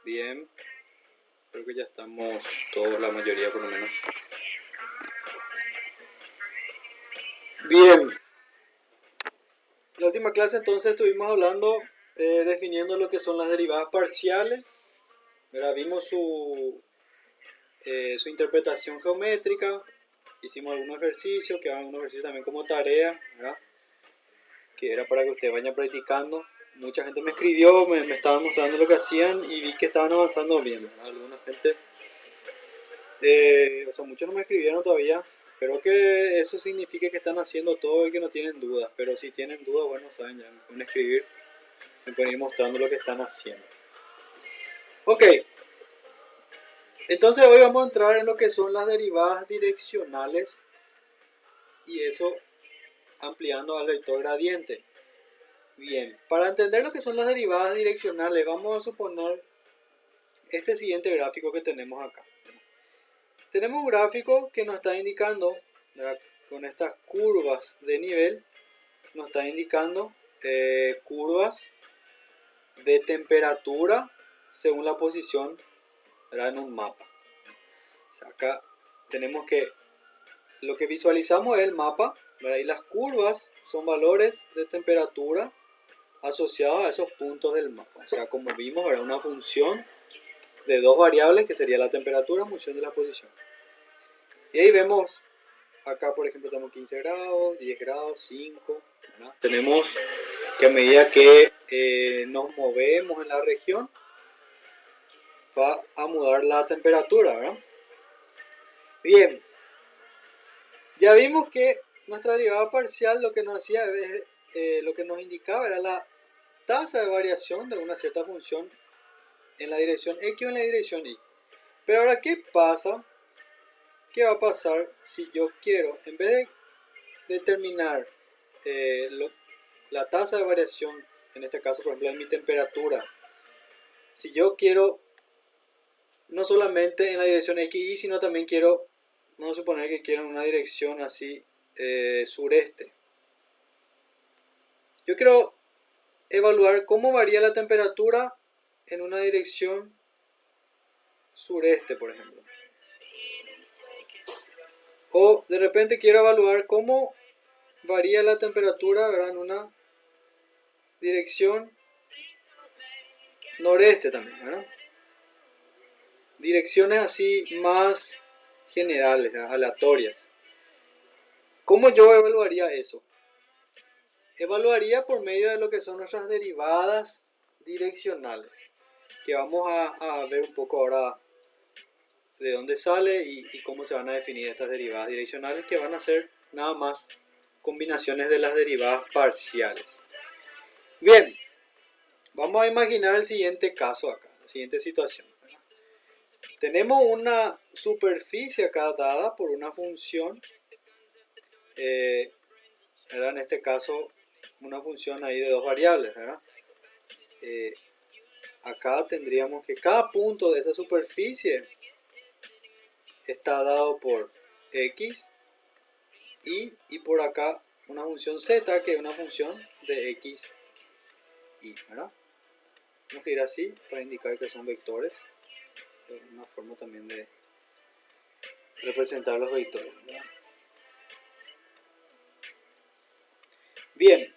Bien, creo que ya estamos todos, la mayoría por lo menos. Bien, en la última clase entonces estuvimos hablando, definiendo lo que son las derivadas parciales. ¿Verdad? Vimos su interpretación geométrica, hicimos algunos ejercicios, que eran algunos ejercicios también como tarea, ¿verdad? Que era para que ustedes vayan practicando. Mucha gente me escribió, me estaba mostrando lo que hacían y vi que estaban avanzando bien, ¿verdad? Alguna gente, muchos no me escribieron todavía. Espero que eso signifique que están haciendo todo y que no tienen dudas. Pero si tienen dudas, bueno, saben, ya me pueden escribir, me pueden ir mostrando lo que están haciendo. Ok, entonces hoy vamos a entrar en lo que son las derivadas direccionales y eso ampliando al vector gradiente. Bien, para entender lo que son las derivadas direccionales, vamos a suponer este siguiente gráfico que tenemos acá. Tenemos un gráfico que nos está indicando, ¿verdad? Con estas curvas de nivel, nos está indicando curvas de temperatura según la posición, ¿verdad? En un mapa. O sea, acá tenemos que lo que visualizamos es el mapa, ¿verdad? Y las curvas son valores de temperatura asociados a esos puntos del mapa. O sea, como vimos, ¿verdad? Una función de dos variables que sería la temperatura en función de la posición. Y ahí vemos, acá por ejemplo tenemos 15 grados, 10 grados, 5. ¿Verdad? Tenemos que a medida que nos movemos en la región, va a mudar la temperatura, ¿verdad? Bien, ya vimos que nuestra derivada parcial lo que nos hacía, lo que nos indicaba era la tasa de variación de una cierta función en la dirección X o en la dirección Y. Pero ahora, ¿qué pasa? ¿Qué va a pasar si yo quiero, en vez de determinar la tasa de variación, en este caso por ejemplo de mi temperatura, si yo quiero no solamente en la dirección X y Y, sino también quiero, vamos a suponer que quiero en una dirección así sureste. Yo quiero evaluar cómo varía la temperatura en una dirección sureste, por ejemplo. O de repente quiero evaluar cómo varía la temperatura, ¿verdad? En una dirección noreste también, ¿verdad? Direcciones así más generales, ¿verdad? Aleatorias. ¿Cómo yo evaluaría eso? Evaluaría por medio de lo que son nuestras derivadas direccionales, que vamos a ver un poco ahora de dónde sale y cómo se van a definir estas derivadas direccionales, que van a ser nada más combinaciones de las derivadas parciales. Bien, vamos a imaginar el siguiente caso acá, la siguiente situación. Tenemos una superficie acá dada por una función, ¿verdad? En este caso una función ahí de dos variables, ¿verdad? Acá tendríamos que cada punto de esa superficie está dado por x y por acá una función z que es una función de x y, ¿verdad? Vamos a ir así para indicar que son vectores. Es una forma también de representar los vectores, ¿verdad? Bien,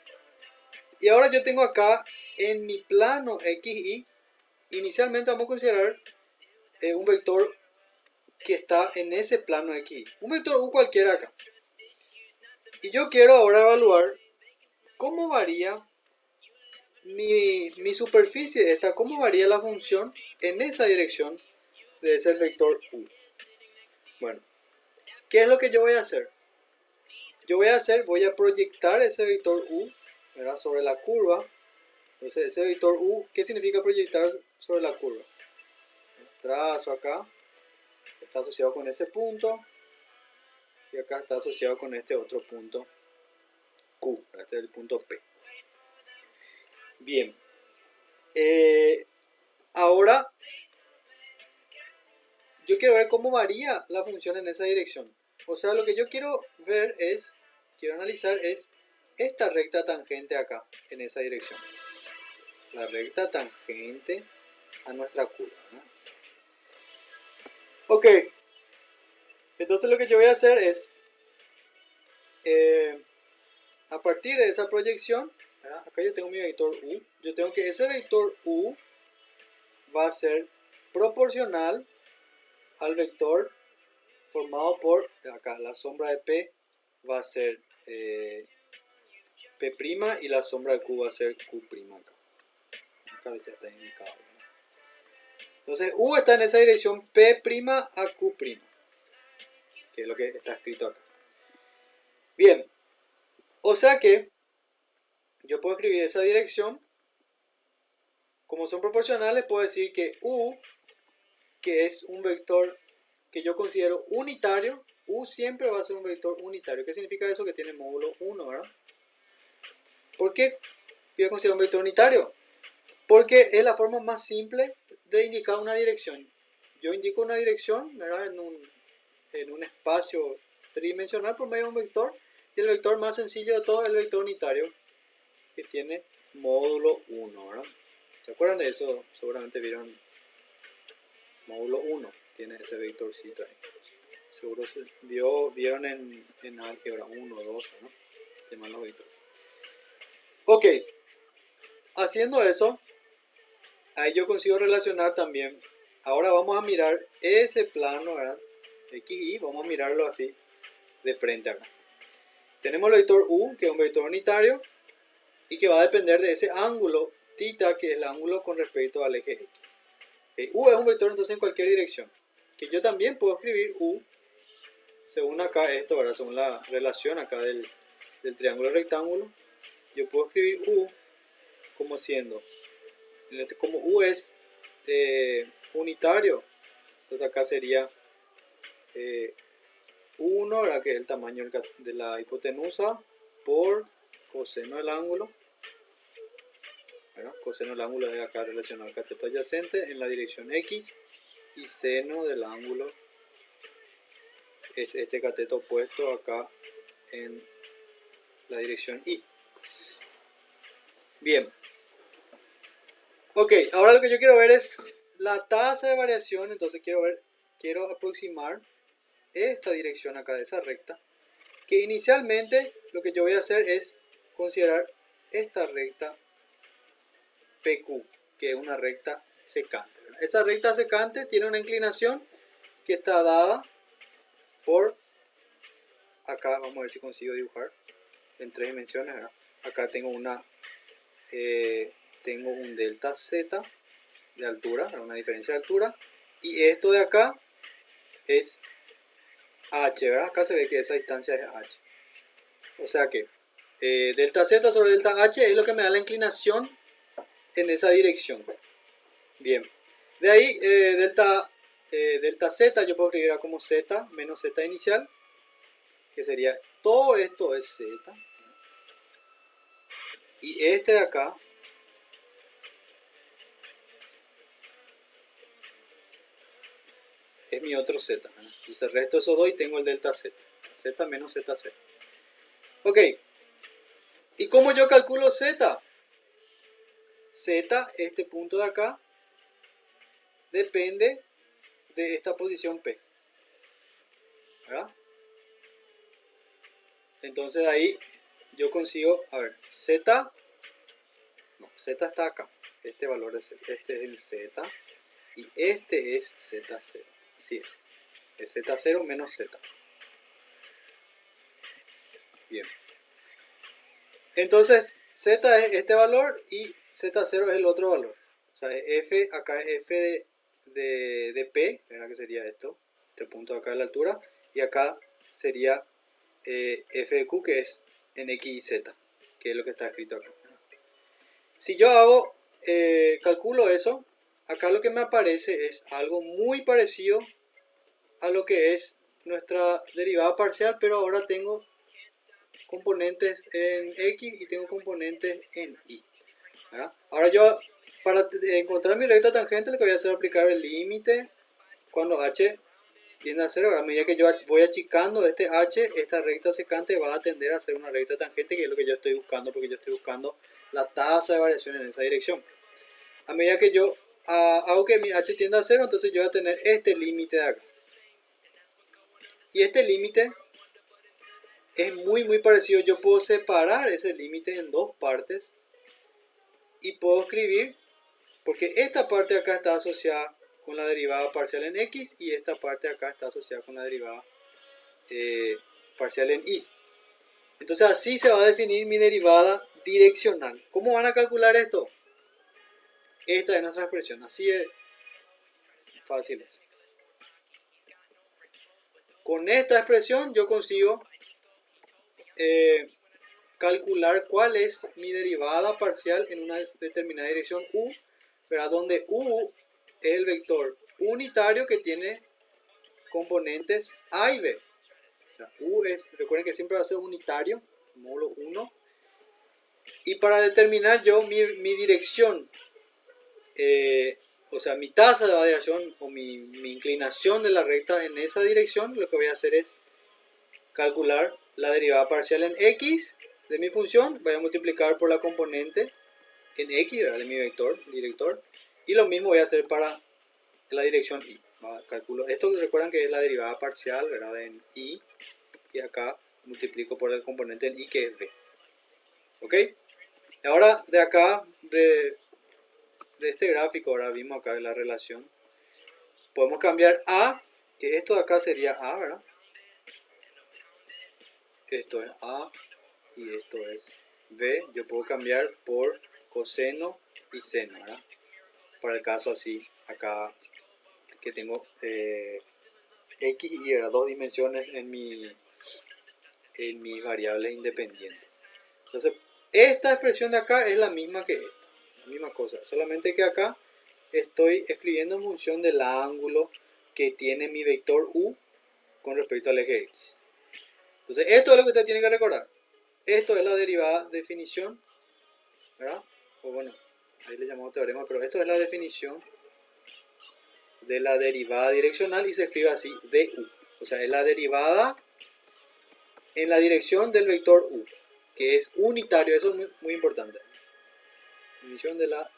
y ahora yo tengo acá en mi plano xy, inicialmente vamos a considerar un vector que está en ese plano xy, un vector u cualquiera acá. Y yo quiero ahora evaluar cómo varía mi superficie esta, cómo varía la función en esa dirección de ese vector u. Bueno, ¿qué es lo que yo voy a hacer? Voy a proyectar ese vector u, ¿verdad? Sobre la curva. Entonces ese vector u, ¿qué significa proyectar sobre la curva? El trazo acá está asociado con ese punto y acá está asociado con este otro punto Q, este es el punto P. Bien, ahora yo quiero ver cómo varía la función en esa dirección. O sea, lo que yo quiero ver es, quiero analizar es esta recta tangente acá, en esa dirección. La recta tangente a nuestra curva, ¿no? Ok, entonces lo que yo voy a hacer es, a partir de esa proyección, ¿verdad? Acá yo tengo mi vector U, yo tengo que ese vector U va a ser proporcional al vector formado por, acá la sombra de P va a ser P' y la sombra de Q va a ser Q'. Acá ya está indicado, ¿verdad? Entonces U está en esa dirección P' a Q', que es lo que está escrito acá. Bien, o sea que yo puedo escribir esa dirección, como son proporcionales, puedo decir que U, que es un vector que yo considero unitario, U siempre va a ser un vector unitario. ¿Qué significa eso? Que tiene módulo 1, ¿verdad? ¿Por qué voy a considerar un vector unitario? Porque es la forma más simple de indicar una dirección. Yo indico una dirección, ¿verdad? En un espacio tridimensional por medio de un vector, y el vector más sencillo de todo es el vector unitario, que tiene módulo 1, ¿verdad? ¿Se acuerdan de eso? Seguramente vieron módulo 1, tiene ese vectorcito ahí. Seguro se vieron en álgebra 1, 2, ¿no? Teman los vectores. Ok, haciendo eso, ahí yo consigo relacionar también. Ahora vamos a mirar ese plano, ¿verdad? X y vamos a mirarlo así de frente acá. Tenemos el vector U, que es un vector unitario, y que va a depender de ese ángulo θ, que es el ángulo con respecto al eje X. U es un vector entonces en cualquier dirección. Que yo también puedo escribir U, según acá esto, ¿verdad? Según la relación acá del triángulo rectángulo, yo puedo escribir U como siendo, como U es unitario, entonces acá sería 1, ¿verdad? Que es el tamaño de la hipotenusa por coseno del ángulo, ¿verdad? Coseno del ángulo es acá relacionado al cateto adyacente en la dirección X, y seno del ángulo es este cateto opuesto acá en la dirección Y. Bien. Ok, ahora lo que yo quiero ver es la tasa de variación, entonces quiero aproximar esta dirección acá de esa recta, que inicialmente lo que yo voy a hacer es considerar esta recta PQ, que es una recta secante, ¿verdad? Esa recta secante tiene una inclinación que está dada por, acá vamos a ver si consigo dibujar en 3 dimensiones, ¿verdad? Acá tengo tengo un delta Z de altura, una diferencia de altura, y esto de acá es H, ¿verdad? Acá se ve que esa distancia es H. O sea que delta Z sobre delta H es lo que me da la inclinación en esa dirección. Bien, de ahí delta Z yo puedo escribir como Z menos Z inicial, que sería todo esto es Z, y este de acá es mi otro Z, ¿no? Entonces el resto de esos dos y tengo el delta Z, Z menos ZZ. Ok, ¿y cómo yo calculo Z? Z, este punto de acá, depende de esta posición P, ¿verdad? Entonces ahí yo consigo, a ver, Z, no, Z está acá, este valor de Z, este es el Z, y este es Z0, así es Z0 menos Z. Bien, entonces Z es este valor y Z0 es el otro valor, o sea, F, acá es F de P, ¿verdad? Que sería esto, este punto de acá de la altura, y acá sería F de Q, que es en X y Z, que es lo que está escrito acá. Si yo calculo eso, acá lo que me aparece es algo muy parecido a lo que es nuestra derivada parcial, pero ahora tengo componentes en X y tengo componentes en Y, ¿verdad? Ahora yo, para encontrar mi recta tangente, lo que voy a hacer es aplicar el límite cuando H tiende a 0. A medida que yo voy achicando este H, esta recta secante va a tender a ser una recta tangente, que es lo que yo estoy buscando, porque yo estoy buscando la tasa de variación en esa dirección. A medida que yo hago que mi h tienda a 0, entonces yo voy a tener este límite de acá. Y este límite es muy parecido. Yo puedo separar ese límite en dos partes y puedo escribir, porque esta parte de acá está asociada con la derivada parcial en x y esta parte de acá está asociada con la derivada parcial en y. Entonces así se va a definir mi derivada direccional. ¿Cómo van a calcular esto? Esta es nuestra expresión. Así es fácil. Con esta expresión yo consigo calcular cuál es mi derivada parcial en una determinada dirección u, ¿verdad? Donde u es el vector unitario que tiene componentes a y b. O sea, u es, recuerden que siempre va a ser unitario, módulo 1. Y para determinar yo mi dirección, o sea, mi tasa de variación o mi inclinación de la recta en esa dirección, lo que voy a hacer es calcular la derivada parcial en x de mi función, voy a multiplicar por la componente en x, ¿verdad? De mi vector, director, y lo mismo voy a hacer para la dirección y. Calculo esto, recuerdan que es la derivada parcial, ¿verdad? En y, y acá multiplico por el componente en y, que es b. ¿Ok? Ahora de acá, de este gráfico, ahora vimos acá la relación, podemos cambiar a, que esto de acá sería a, ¿verdad? Esto es a y esto es b. Yo puedo cambiar por coseno y seno, ¿verdad? Para el caso así, acá que tengo x y y, dos dimensiones en mis variables independientes. Entonces, esta expresión de acá es la misma que esta, la misma cosa, solamente que acá estoy escribiendo en función del ángulo que tiene mi vector u con respecto al eje x. Entonces, esto es lo que usted tiene que recordar. Esto es la derivada definición, ¿verdad? O bueno, ahí le llamamos teorema, pero esto es la definición de la derivada direccional y se escribe así, du. O sea, es la derivada en la dirección del vector u, que es unitario. Eso es muy importante. Definición de la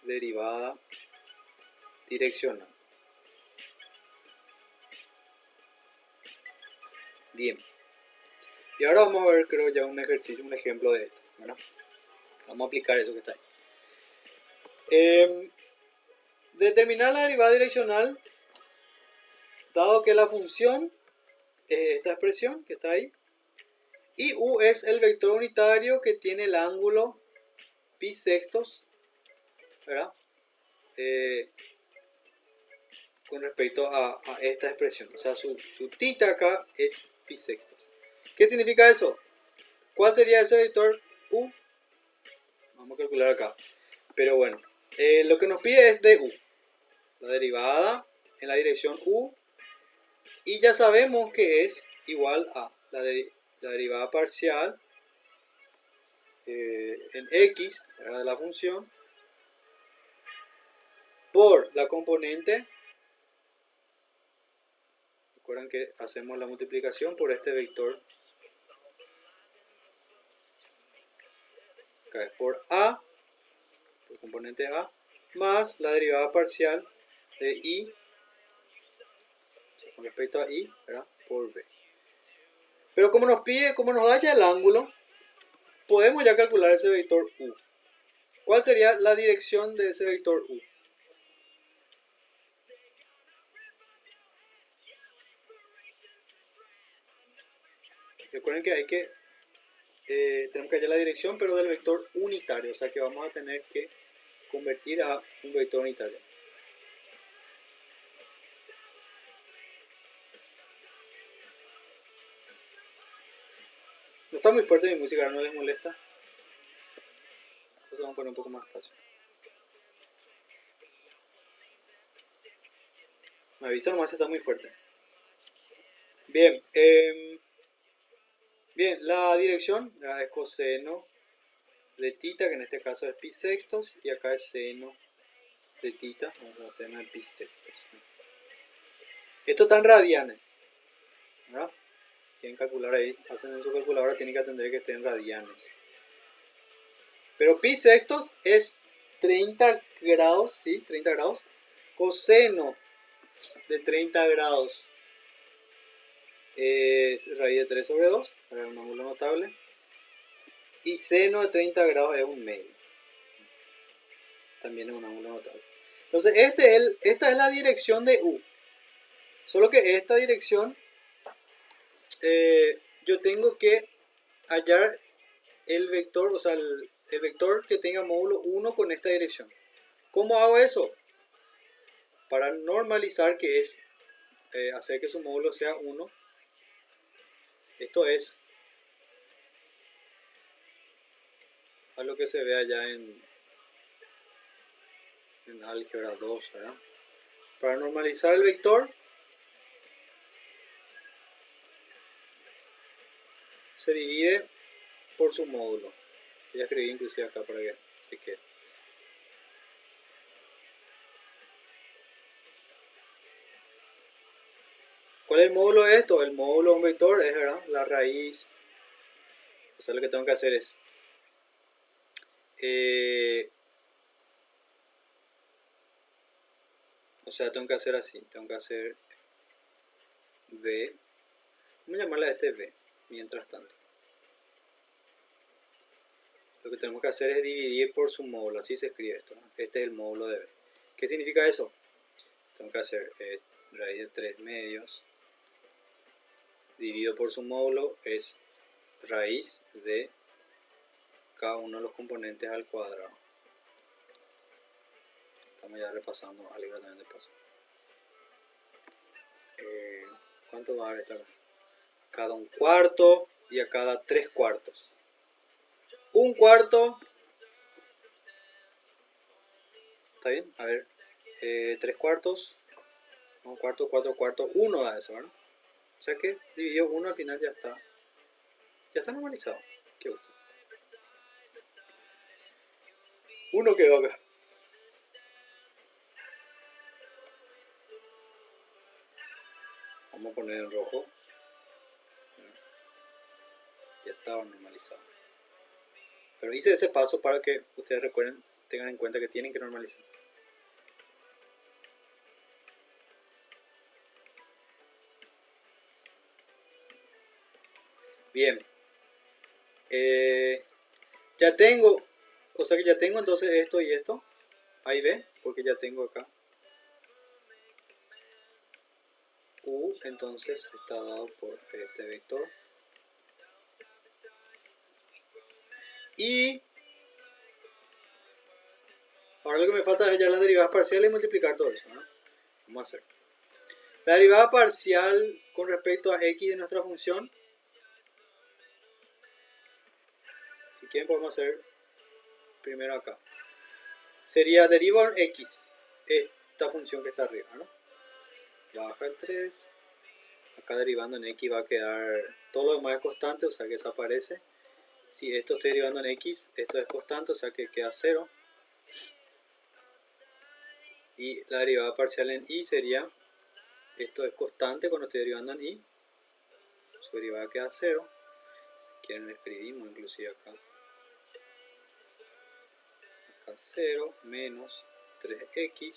derivada direccional. Bien. Y ahora vamos a ver, creo, ya un ejercicio, un ejemplo de esto, ¿verdad? Vamos a aplicar eso que está ahí. Determinar la derivada direccional, dado que la función es esta expresión que está ahí, y u es el vector unitario que tiene el ángulo pi sextos, ¿verdad? Con respecto a esta expresión. O sea, su tita acá es pi sextos. ¿Qué significa eso? ¿Cuál sería ese vector u? Vamos a calcular acá. Pero bueno, lo que nos pide es du, la derivada en la dirección u, y ya sabemos que es igual a la derivada parcial en x, ¿verdad? De la función, por la componente. Recuerden que hacemos la multiplicación por este vector, acá es por a, por componente a, más la derivada parcial de y con respecto a y, ¿verdad? Por b. Pero como nos pide, como nos da ya el ángulo, podemos ya calcular ese vector u. ¿Cuál sería la dirección de ese vector u? Recuerden que tenemos que hallar la dirección, pero del vector unitario, o sea que vamos a tener que convertir a un vector unitario. No está muy fuerte mi música, ¿no les molesta? Entonces vamos a poner un poco más fácil. Me avisa nomás si está muy fuerte. Bien, bien, la dirección es coseno de tita, que en este caso es pi sextos, y acá es seno de tita, vamos a hacer en pi sextos. Esto está en radianes, ¿verdad? Quieren calcular ahí, hacen en su calculadora, tienen que atender que esté en radianes. Pero pi sextos es 30 grados, ¿sí? 30 grados. Coseno de 30 grados es raíz de 3 sobre 2, para un ángulo notable. Y seno de 30 grados es un medio. También es un ángulo notable. Entonces, esta es la dirección de U. Solo que esta dirección, yo tengo que hallar el vector, o sea, el vector que tenga módulo 1 con esta dirección. ¿Cómo hago eso? Para normalizar, que es hacer que su módulo sea 1. Esto es a lo que se ve allá en álgebra 2, ¿verdad? Para normalizar el vector, se divide por su módulo. Voy a escribir inclusive acá para que se quede. ¿Cuál es el módulo de esto? El módulo de un vector es, ¿verdad?, la raíz. O sea, lo que tengo que hacer es o sea, tengo que hacer así. Tengo que hacer V. Vamos a llamarle a este V, mientras tanto. Lo que tenemos que hacer es dividir por su módulo. Así se escribe esto, ¿no? Este es el módulo de V. ¿Qué significa eso? Tengo que hacer raíz de 3 medios dividido por su módulo es raíz de cada uno de los componentes al cuadrado. Estamos ya repasando algo también de paso. ¿Cuánto va a dar esta? Cada un cuarto y a cada 3 cuartos. Un cuarto. ¿Está bien? A ver. 3 cuartos. Un cuarto, 4 cuartos. 1 da eso, ¿verdad? O sea que dividido 1 al final ya está. Ya está normalizado. Qué gusto. 1 quedó acá. Vamos a poner en rojo. Ya estaba normalizado. Pero hice ese paso para que ustedes recuerden, tengan en cuenta que tienen que normalizar. Bien. Ya tengo, o sea que ya tengo entonces esto y esto. Ahí ve, porque ya tengo acá U, entonces está dado por este vector. Y ahora lo que me falta es hallar las derivadas parciales y multiplicar todo eso, ¿no? Vamos a hacer. La derivada parcial con respecto a x de nuestra función, si quieren podemos hacer primero acá. Sería derivar en x, esta función que está arriba, ¿no? Baja el 3. Acá derivando en x va a quedar, todo lo demás es constante, o sea que desaparece. Si esto estoy derivando en x, esto es constante, o sea que queda 0. Y la derivada parcial en y sería, esto es constante cuando estoy derivando en y, su derivada queda 0. Si quieren escribimos inclusive acá. Acá 0 menos 3x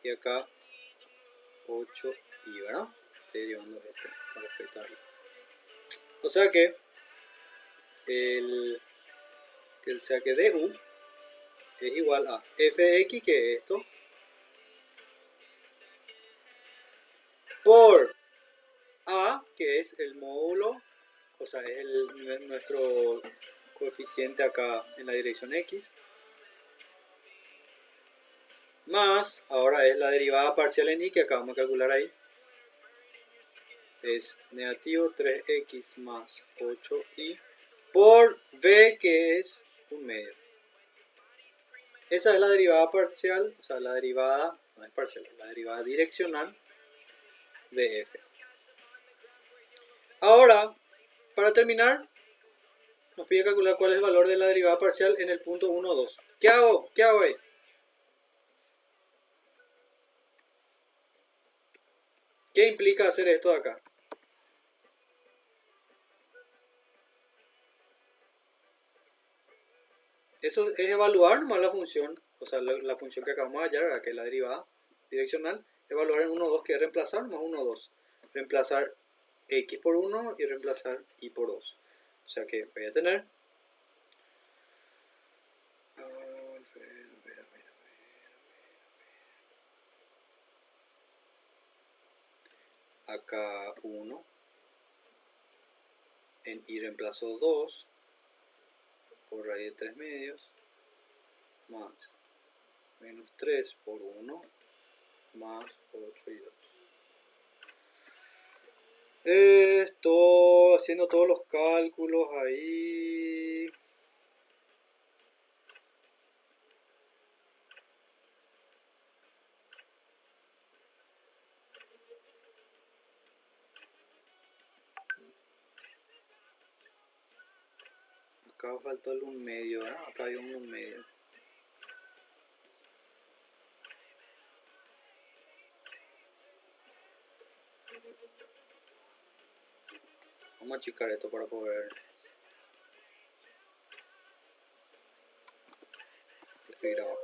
y acá 8y, ¿verdad? Estoy derivando esto con respecto a y. O sea que el saque de u es igual a f de x, que es esto, por a, que es el módulo, o sea, es nuestro coeficiente acá en la dirección x, más, ahora es la derivada parcial en y que acabamos de calcular ahí, es negativo 3x más 8y por b, que es un medio. Esa es la derivada parcial, o sea, la derivada, no es parcial, es la derivada direccional de f. Ahora, para terminar, nos pide calcular cuál es el valor de la derivada parcial en el punto 1, 2. ¿Qué hago? ¿Qué hago ahí? ¿Qué implica hacer esto de acá? Eso es evaluar nomás la función, o sea, la función que acabamos de hallar, ¿verdad? Que es la derivada direccional. Evaluar en 1, 2, que es reemplazar más 1, 2. Reemplazar x por 1 y reemplazar y por 2. O sea que voy a tener... Acá 1 en y reemplazo 2 por raíz de 3 medios más menos 3 por 1 más 8 y 2. Estoy haciendo todos los cálculos ahí. Acá faltó el 1/2, ¿verdad? Acá hay un 1/2. Vamos a achicar esto para poder escribir abajo.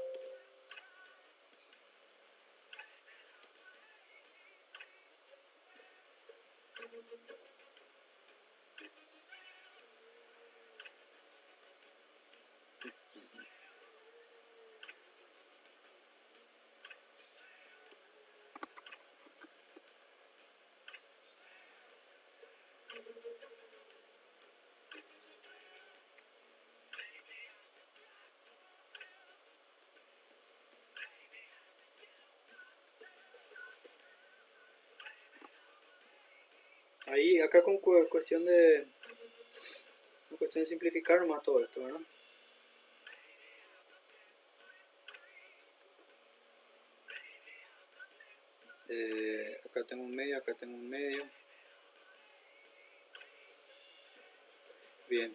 Ahí, acá con cuestión de simplificar más todo esto, ¿verdad? Acá tengo un medio, acá tengo un medio. Bien.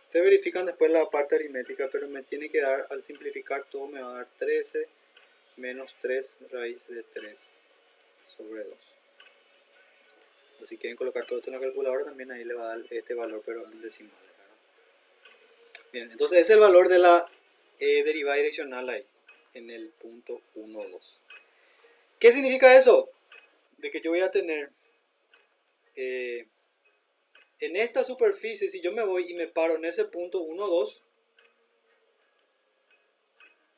Ustedes verifican después la parte aritmética, pero me tiene que dar, al simplificar todo, me va a dar 13 menos 3 raíz de 3 sobre 2. O si quieren colocar todo esto en la calculadora, también ahí le va a dar este valor, pero en decimales, ¿verdad? Bien, entonces ese es el valor de la derivada direccional ahí, en el punto 1, 2. ¿Qué significa eso? De que yo voy a tener en esta superficie, si yo me voy y me paro en ese punto 1, 2,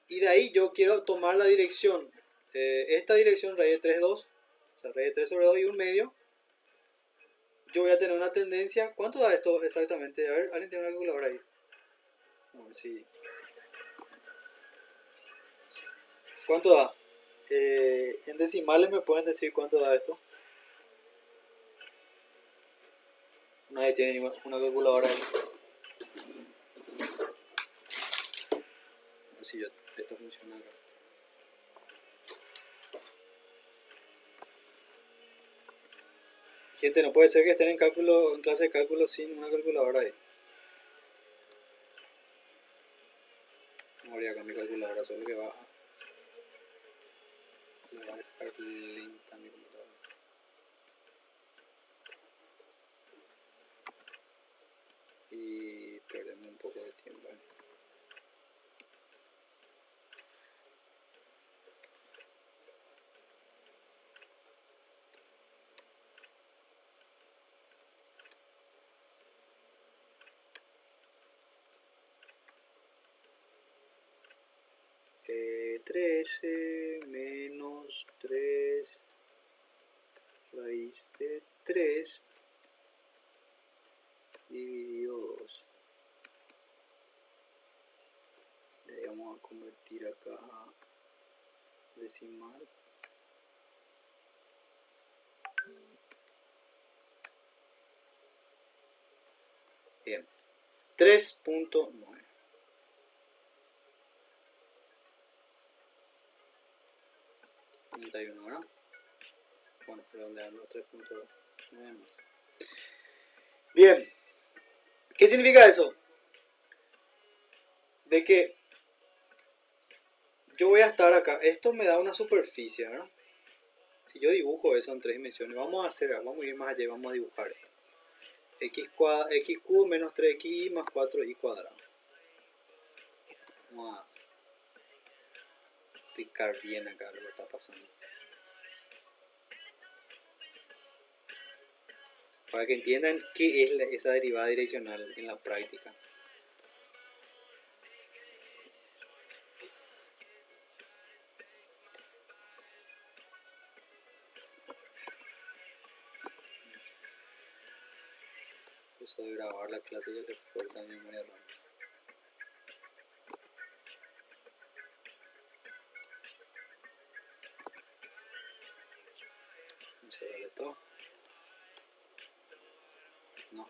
y de ahí yo quiero tomar la dirección, esta dirección raíz de 3, 2, o sea, raíz de 3 sobre 2 y 1/2, yo voy a tener una tendencia. ¿Cuánto da esto exactamente? A ver, ¿alguien tiene una calculadora ahí? A ver si... ¿Cuánto da? En decimales me pueden decir cuánto da esto. Nadie tiene una calculadora ahí. A ver si esto funciona acá. Gente, no puede ser que estén en clase de cálculo sin una calculadora ahí. Voy a acá mi calculadora, solo que va a dejar lenta mi computadora. Y perdemos un poco de tiempo ahí. Eh, 13 menos 3 raíz de 3 dividido 2. Le vamos a convertir acá a decimal. Bien, 3.9. ¿verdad? Bueno, redondeando 3.9 más. Bien, ¿qué significa eso? De que yo voy a estar acá. Esto me da una superficie, ¿verdad? Si yo dibujo eso en 3 dimensiones, vamos a ir más allá, vamos a dibujar esto. X cubo menos 3xy más 4y cuadrado. Vamos a explicar bien acá lo que está pasando. Para que entiendan qué es esa derivada direccional en la práctica. Eso de grabar la clase ya le fuerza mi memoria RAM. Vamos a ver esto. No.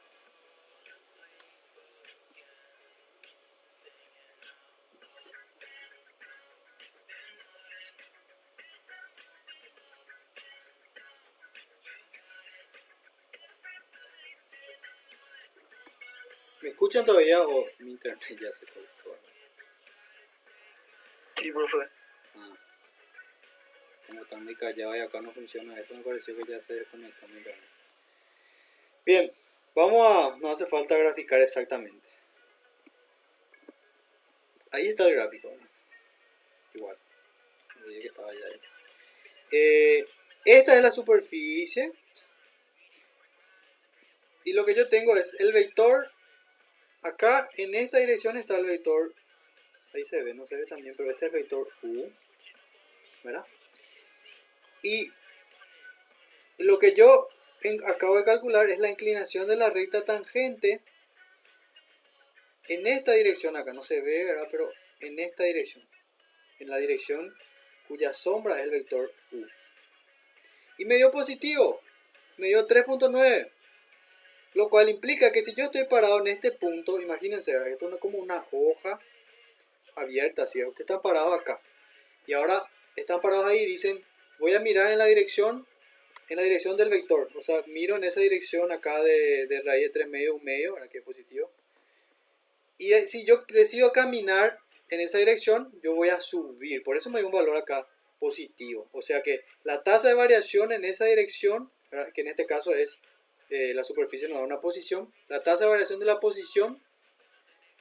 ¿Me escuchan todavía o mi internet ya se cortó? Sí, profe. Ah, como están muy callados y acá no funciona esto, me pareció que ya se desconectó mi internet. Bien, no hace falta graficar exactamente. Ahí está el gráfico, ¿no? Igual, dije que estaba ya ahí. Esta es la superficie y lo que yo tengo es el vector. Acá en esta dirección está el vector, ahí se ve, no se ve también, pero este es el vector U, ¿verdad? Y lo que yo acabo de calcular es la inclinación de la recta tangente en esta dirección. Acá no se ve, ¿verdad? Pero en esta dirección, en la dirección cuya sombra es el vector U. Y me dio positivo, me dio 3.9, lo cual implica que si yo estoy parado en este punto, imagínense, ¿verdad? Esto es como una hoja abierta, ¿sí? Ustedes están parados acá y ahora están parados ahí y dicen, voy a mirar en la dirección del vector, o sea, miro en esa dirección acá de raíz de 3 medios, 1 medio, ¿verdad? Que es positivo. Y si yo decido caminar en esa dirección, yo voy a subir, por eso me dio un valor acá positivo. O sea que la tasa de variación en esa dirección, ¿verdad? Que en este caso es la superficie nos da una posición, la tasa de variación de la posición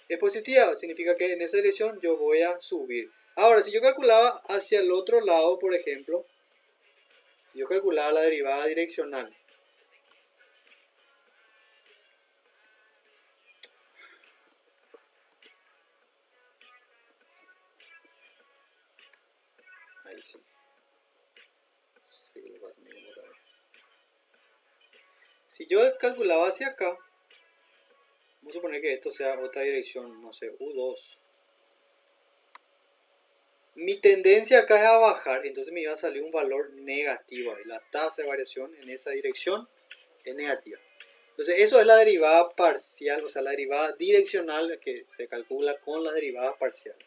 es positiva, significa que en esa dirección yo voy a subir. Ahora, si yo calculaba hacia el otro lado, por ejemplo, si yo calculaba la derivada direccional, ahí sí, si yo calculaba hacia acá, vamos a suponer que esto sea otra dirección, no sé, U2. Mi tendencia acá es a bajar, entonces me iba a salir un valor negativo. La tasa de variación en esa dirección es negativa. Entonces eso es la derivada parcial, o sea, la derivada direccional que se calcula con las derivadas parciales.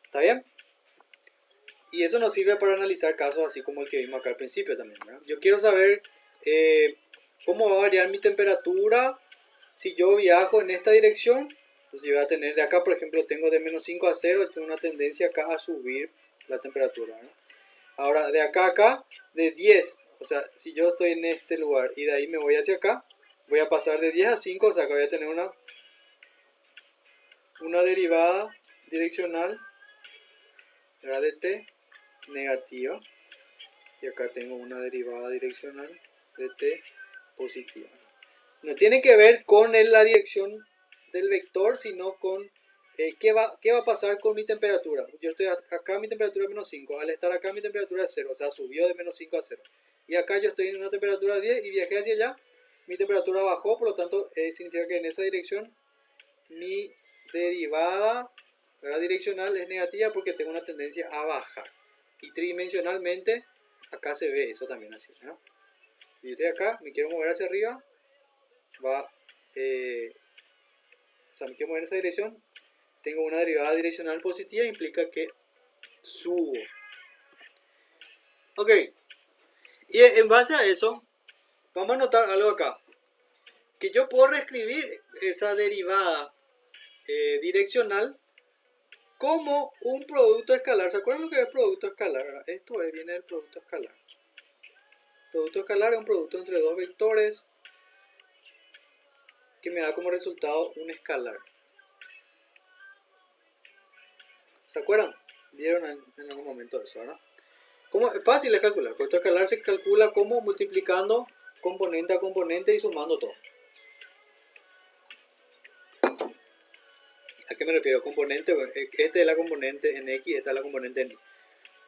¿Está bien? Y eso nos sirve para analizar casos así como el que vimos acá al principio también, ¿verdad? Yo quiero saber cómo va a variar mi temperatura si yo viajo en esta dirección. Entonces yo voy a tener de acá, por ejemplo, tengo de menos 5 a 0, tengo una tendencia acá a subir la temperatura, ¿verdad? Ahora, de acá a acá, de 10, o sea, si yo estoy en este lugar y de ahí me voy hacia acá, voy a pasar de 10 a 5, o sea, que voy a tener una derivada direccional, ¿verdad? De t negativa, y acá tengo una derivada direccional de t positiva. No tiene que ver con la dirección del vector, sino con qué va a pasar con mi temperatura. Yo estoy acá, mi temperatura es menos 5. Al estar acá, mi temperatura es 0. O sea, subió de menos 5 a 0. Y acá yo estoy en una temperatura de 10 y viajé hacia allá. Mi temperatura bajó, por lo tanto, significa que en esa dirección mi derivada, ¿verdad?, direccional es negativa porque tengo una tendencia a bajar. Y tridimensionalmente, acá se ve eso también así, ¿no? Si yo estoy acá, me quiero mover hacia arriba, o sea, me quiero mover en esa dirección, tengo una derivada direccional positiva, implica que subo. Ok, y en base a eso, vamos a notar algo acá, que yo puedo reescribir esa derivada direccional como un producto escalar. ¿Se acuerdan lo que es producto escalar? Esto viene del producto escalar. Producto escalar es un producto entre dos vectores que me da como resultado un escalar. ¿Se acuerdan? Vieron en algún momento eso, ¿verdad? ¿Cómo? Es fácil de calcular. Producto escalar se calcula como multiplicando componente a componente y sumando todo. ¿A qué me refiero? Componente, este es la componente en X, esta es la componente en Y.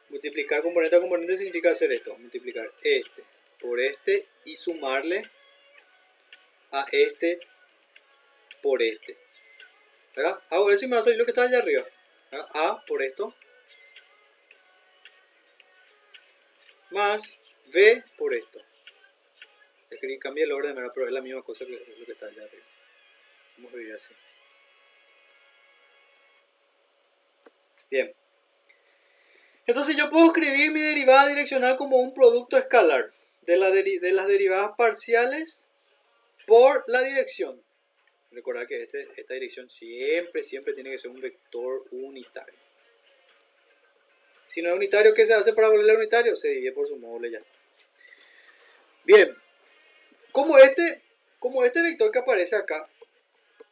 Multiplicar componente a componente significa hacer esto. Multiplicar este por este y sumarle a este por este. ¿Verdad? Hago eso y me va a salir lo que está allá arriba. ¿Verdad? A por esto más B por esto. Cambia el orden, ¿verdad? Pero es la misma cosa que lo que está allá arriba. Vamos a ver así. Bien. Entonces yo puedo escribir mi derivada direccional como un producto escalar de las derivadas parciales por la dirección. Recordad que esta dirección siempre tiene que ser un vector unitario. Si no es unitario, ¿qué se hace para volverle unitario? Se divide por su módulo y ya. Bien, como este vector que aparece acá,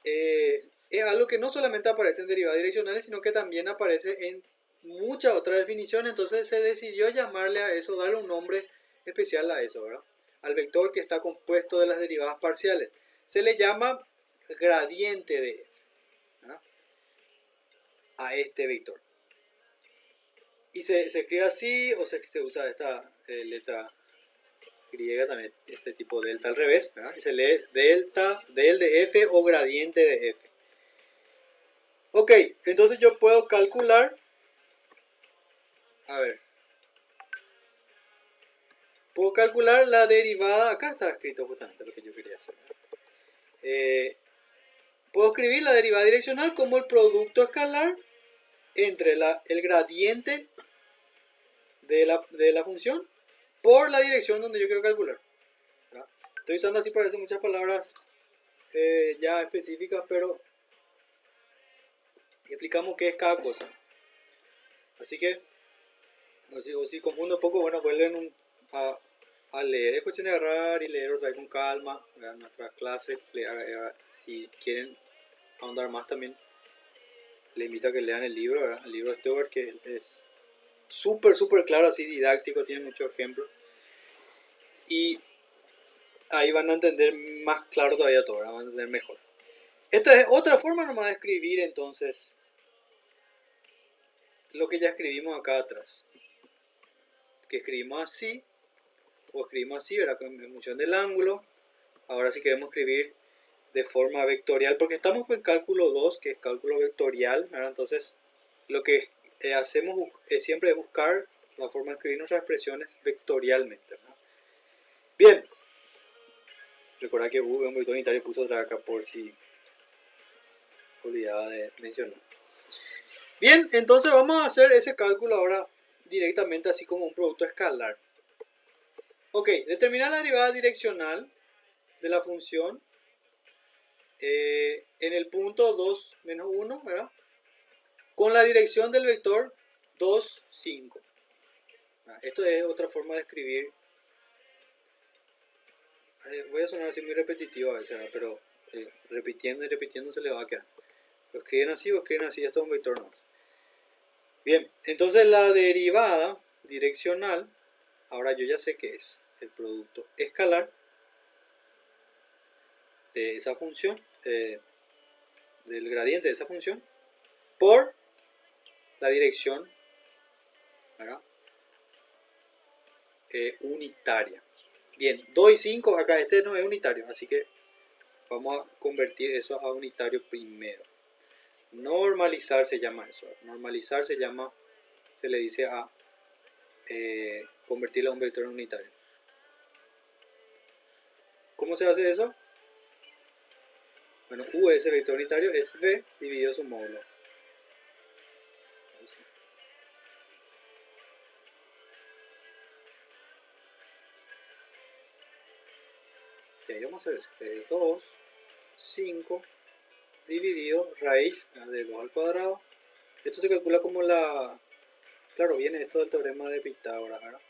es algo que no solamente aparece en derivadas direccionales, sino que también aparece en muchas otras definiciones. Entonces se decidió llamarle a eso, darle un nombre especial a eso, ¿verdad? Al vector que está compuesto de las derivadas parciales. Se le llama gradiente de f, ¿verdad? A este vector. Y se escribe así, o se usa esta letra griega también, este tipo delta al revés, ¿verdad? Y se lee delta del de f o gradiente de f. Ok, entonces yo puedo calcular, a ver, puedo calcular la derivada, acá está escrito justamente lo que yo quería hacer. Puedo escribir la derivada direccional como el producto escalar entre el gradiente de la función por la dirección donde yo quiero calcular, ¿verdad? Estoy usando así parece muchas palabras ya específicas, pero explicamos qué es cada cosa. Así que, o si confundo un poco, bueno, vuelven a leer. Es cuestión de agarrar y leer otra vez con calma, vean nuestras clases. Si quieren ahondar más también, les invito a que lean el libro, ¿verdad? El libro de Stewart, que es súper claro, así didáctico, tiene muchos ejemplos. Y ahí van a entender más claro todavía todo, ¿verdad? Van a entender mejor. Esta es otra forma nomás de escribir entonces lo que ya escribimos acá atrás. Que escribimos así, o escribimos así, ¿verdad? En función del ángulo. Ahora si queremos escribir de forma vectorial, porque estamos en cálculo 2, que es cálculo vectorial, ¿verdad? Entonces lo que hacemos siempre es buscar la forma de escribir nuestras expresiones vectorialmente, ¿verdad? Bien, recuerda que un vector unitario puso otra acá por si olvidaba de mencionar. Bien, entonces vamos a hacer ese cálculo ahora directamente así como un producto escalar. Ok, determinar la derivada direccional de la función en el punto 2 menos 1, ¿verdad? Con la dirección del vector 2, 5. Esto es otra forma de escribir. Voy a sonar así muy repetitivo a veces, ¿verdad? Pero repitiendo y repitiendo se le va a quedar. Lo escriben así o escriben así, esto es un vector no. Bien, entonces la derivada direccional, ahora yo ya sé que es el producto escalar de esa función, del gradiente de esa función, por la dirección, ¿verdad? Unitaria. Bien, 2 y 5, acá este no es unitario, así que vamos a convertir eso a unitario primero. Normalizar se llama eso. Normalizar se le dice a convertirlo a un vector unitario. ¿Cómo se hace eso? Bueno, U de ese vector unitario es V dividido su módulo. Y ahí vamos a hacer eso. 2, 5 dividido raíz de 2 al cuadrado. Esto se calcula como la... Claro, viene esto del teorema de Pitágoras, ¿verdad?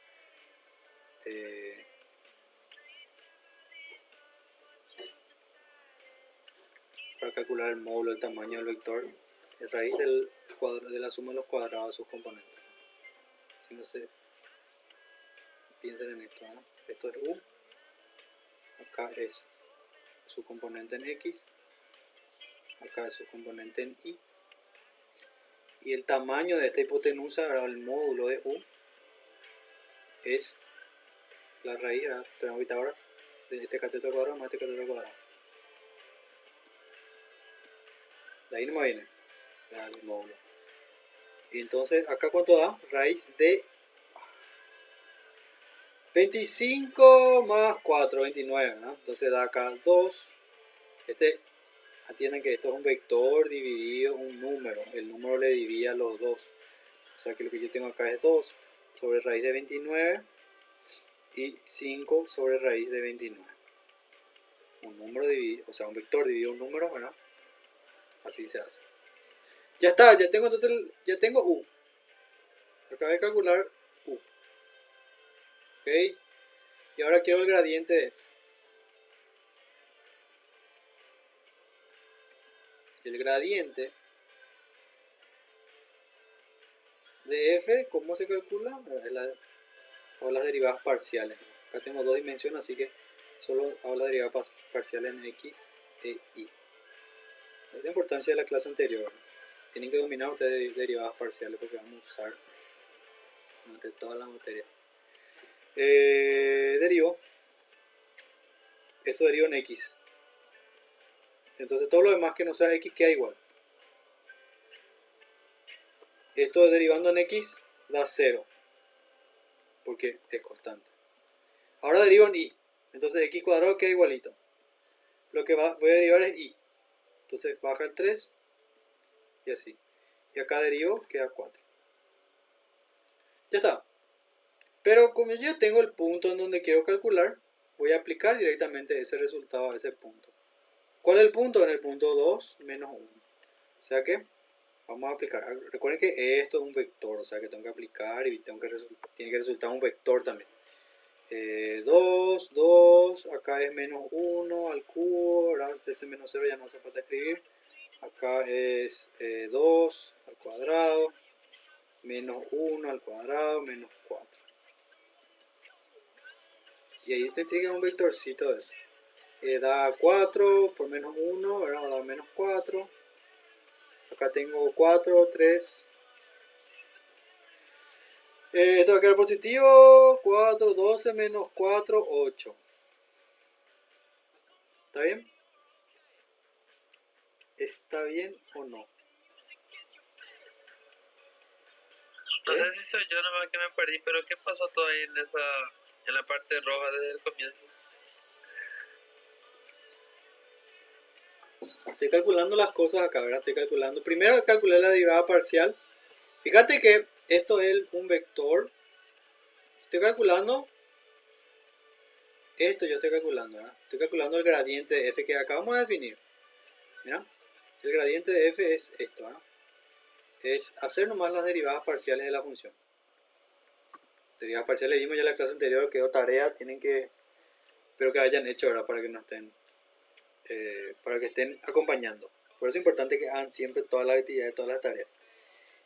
Para calcular el módulo, el tamaño del vector. raíz de la suma de los cuadrados de sus componentes. Si no se piensen en esto, ¿no? Esto es u, acá es su componente en x, acá es su componente en y el tamaño de esta hipotenusa, el módulo de u, es la raíz, tenemos ahora, de este cateto cuadrado más este cateto cuadrado. De ahí no me viene el módulo. Y entonces, acá ¿cuánto da? Raíz de 25 más 4, 29, ¿no? Entonces da acá 2. Atiendan que esto es un vector dividido un número. El número le divide a los dos. O sea que lo que yo tengo acá es 2 sobre raíz de 29 y 5 sobre raíz de 29. Un número dividido, o sea, un vector dividido un número, ¿verdad? Así se hace. Ya está, ya tengo entonces, ya tengo u. Acabé de calcular u. Ok. Y ahora quiero el gradiente de f. El gradiente de f, ¿cómo se calcula? Hago las derivadas parciales. Acá tengo dos dimensiones, así que solo hago las derivadas parciales en x e y. Es la importancia de la clase anterior. Tienen que dominar ustedes derivadas parciales porque vamos a usar durante toda la materia. Derivo. Esto deriva en x. Entonces todo lo demás que no sea x queda igual. Esto derivando en x da 0. Porque es constante. Ahora derivo en y. Entonces x cuadrado queda igualito. Lo que voy a derivar es y. Entonces baja el 3 y así. Y acá derivo, queda 4. Ya está. Pero como yo ya tengo el punto en donde quiero calcular, voy a aplicar directamente ese resultado a ese punto. ¿Cuál es el punto? En el punto 2 menos 1. O sea que vamos a aplicar. Recuerden que esto es un vector, o sea que tengo que aplicar y tiene que resultar un vector también. 2, 2, acá es menos 1 al cubo, ahora ese menos 0 ya no hace falta escribir. Acá es 2 al cuadrado, menos 1 al cuadrado, menos 4. Y ahí te entrega un vectorcito de eso. Da 4 por menos 1, ahora da menos 4. Acá tengo 4, 3. Esto va a quedar positivo. 4, 12 menos 4, 8. ¿Está bien? ¿Está bien o no? No sé si soy yo nomás que me perdí, pero ¿qué pasó todo ahí en la parte roja desde el comienzo? Estoy calculando las cosas acá, ¿verdad? Estoy calculando. Primero calculé la derivada parcial. Fíjate que esto es un vector. Estoy calculando. Esto yo estoy calculando, ¿verdad? Estoy calculando el gradiente de f que acabamos de definir. ¿Mira? El gradiente de f es esto, ¿verdad? Es hacer nomás las derivadas parciales de la función. Derivadas parciales vimos ya en la clase anterior, quedó tarea, tienen que, espero que hayan hecho, ¿verdad? Para que no estén, para que estén acompañando. Por eso es importante que hagan siempre todas las actividades, todas las tareas.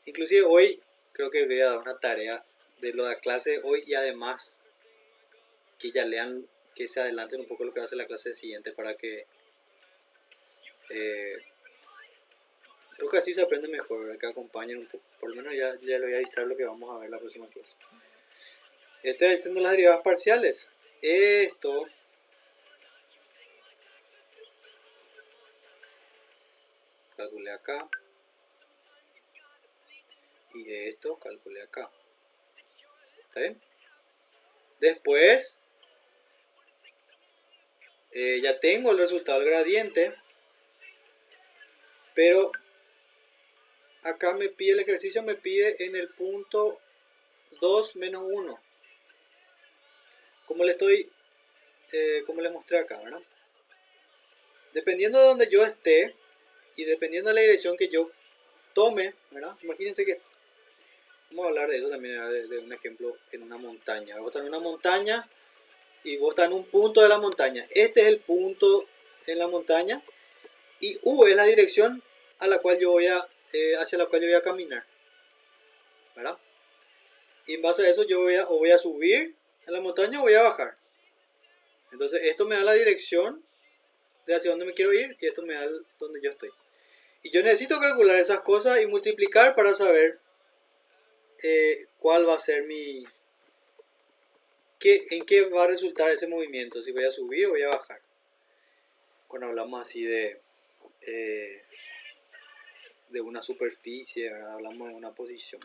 Inclusive hoy creo que voy a dar una tarea de lo de la clase de hoy y además que ya lean, que se adelanten un poco lo que va a ser la clase siguiente para que creo que así se aprende mejor, ¿verdad? Que acompañen un poco. Por lo menos ya les voy a avisar lo que vamos a ver la próxima clase. Estoy haciendo las derivadas parciales. Esto calculé acá y esto calculé acá. ¿Está bien? Después ya tengo el resultado del gradiente, pero acá me pide el ejercicio, me pide en el punto 2 menos 1. Como como les mostré acá, ¿verdad? Dependiendo de donde yo esté y dependiendo de la dirección que yo tome, ¿verdad? Imagínense que vamos a hablar de eso también, de un ejemplo en una montaña. Vos estás en una montaña y vos estás en un punto de la montaña. Este es el punto en la montaña y U es la dirección a la cual yo voy a hacia la cual yo voy a caminar, ¿verdad? Y en base a eso yo voy a subir a la montaña o voy a bajar. Entonces esto me da la dirección de hacia dónde me quiero ir y esto me da donde yo estoy. Y yo necesito calcular esas cosas y multiplicar para saber cuál va a ser en qué va a resultar ese movimiento, si voy a subir o voy a bajar. Cuando hablamos así de una superficie, ¿verdad? Hablamos de una posición.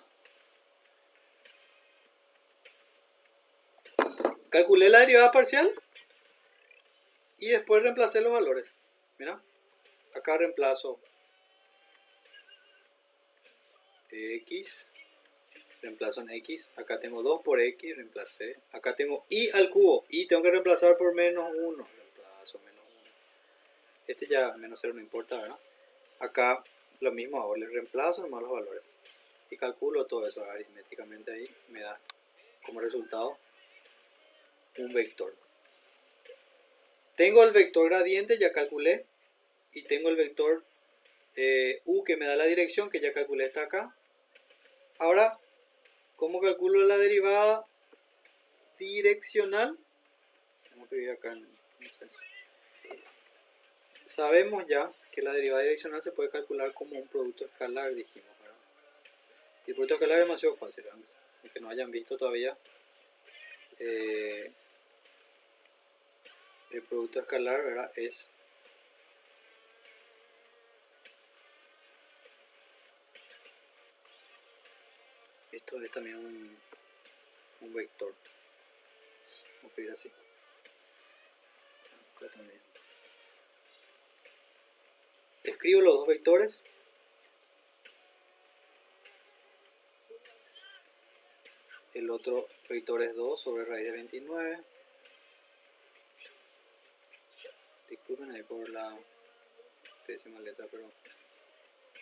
Calculé la derivada parcial y después reemplacé los valores. Mira, acá reemplazo x, reemplazo en x, acá tengo 2 por x, reemplacé, acá tengo y al cubo, y tengo que reemplazar por menos 1, reemplazo menos 1, este ya menos 0 no importa, ¿verdad? Acá lo mismo hago, le reemplazo nomás los valores y calculo todo eso aritméticamente, ahí me da como resultado un vector. Tengo el vector gradiente, ya calculé, y tengo el vector u que me da la dirección, que ya calculé, está acá. Ahora, ¿cómo calculo la derivada direccional? Vamos a escribir acá en censo. Sabemos ya que la derivada direccional se puede calcular como un producto escalar, dijimos, ¿verdad? Y el producto escalar es demasiado fácil, aunque no hayan visto todavía. El producto escalar, ¿verdad? Esto es también un vector. Vamos a escribir así. Acá también. Escribo los dos vectores. El otro vector es 2 sobre raíz de 29. Disculpen ahí por la pésima letra, pero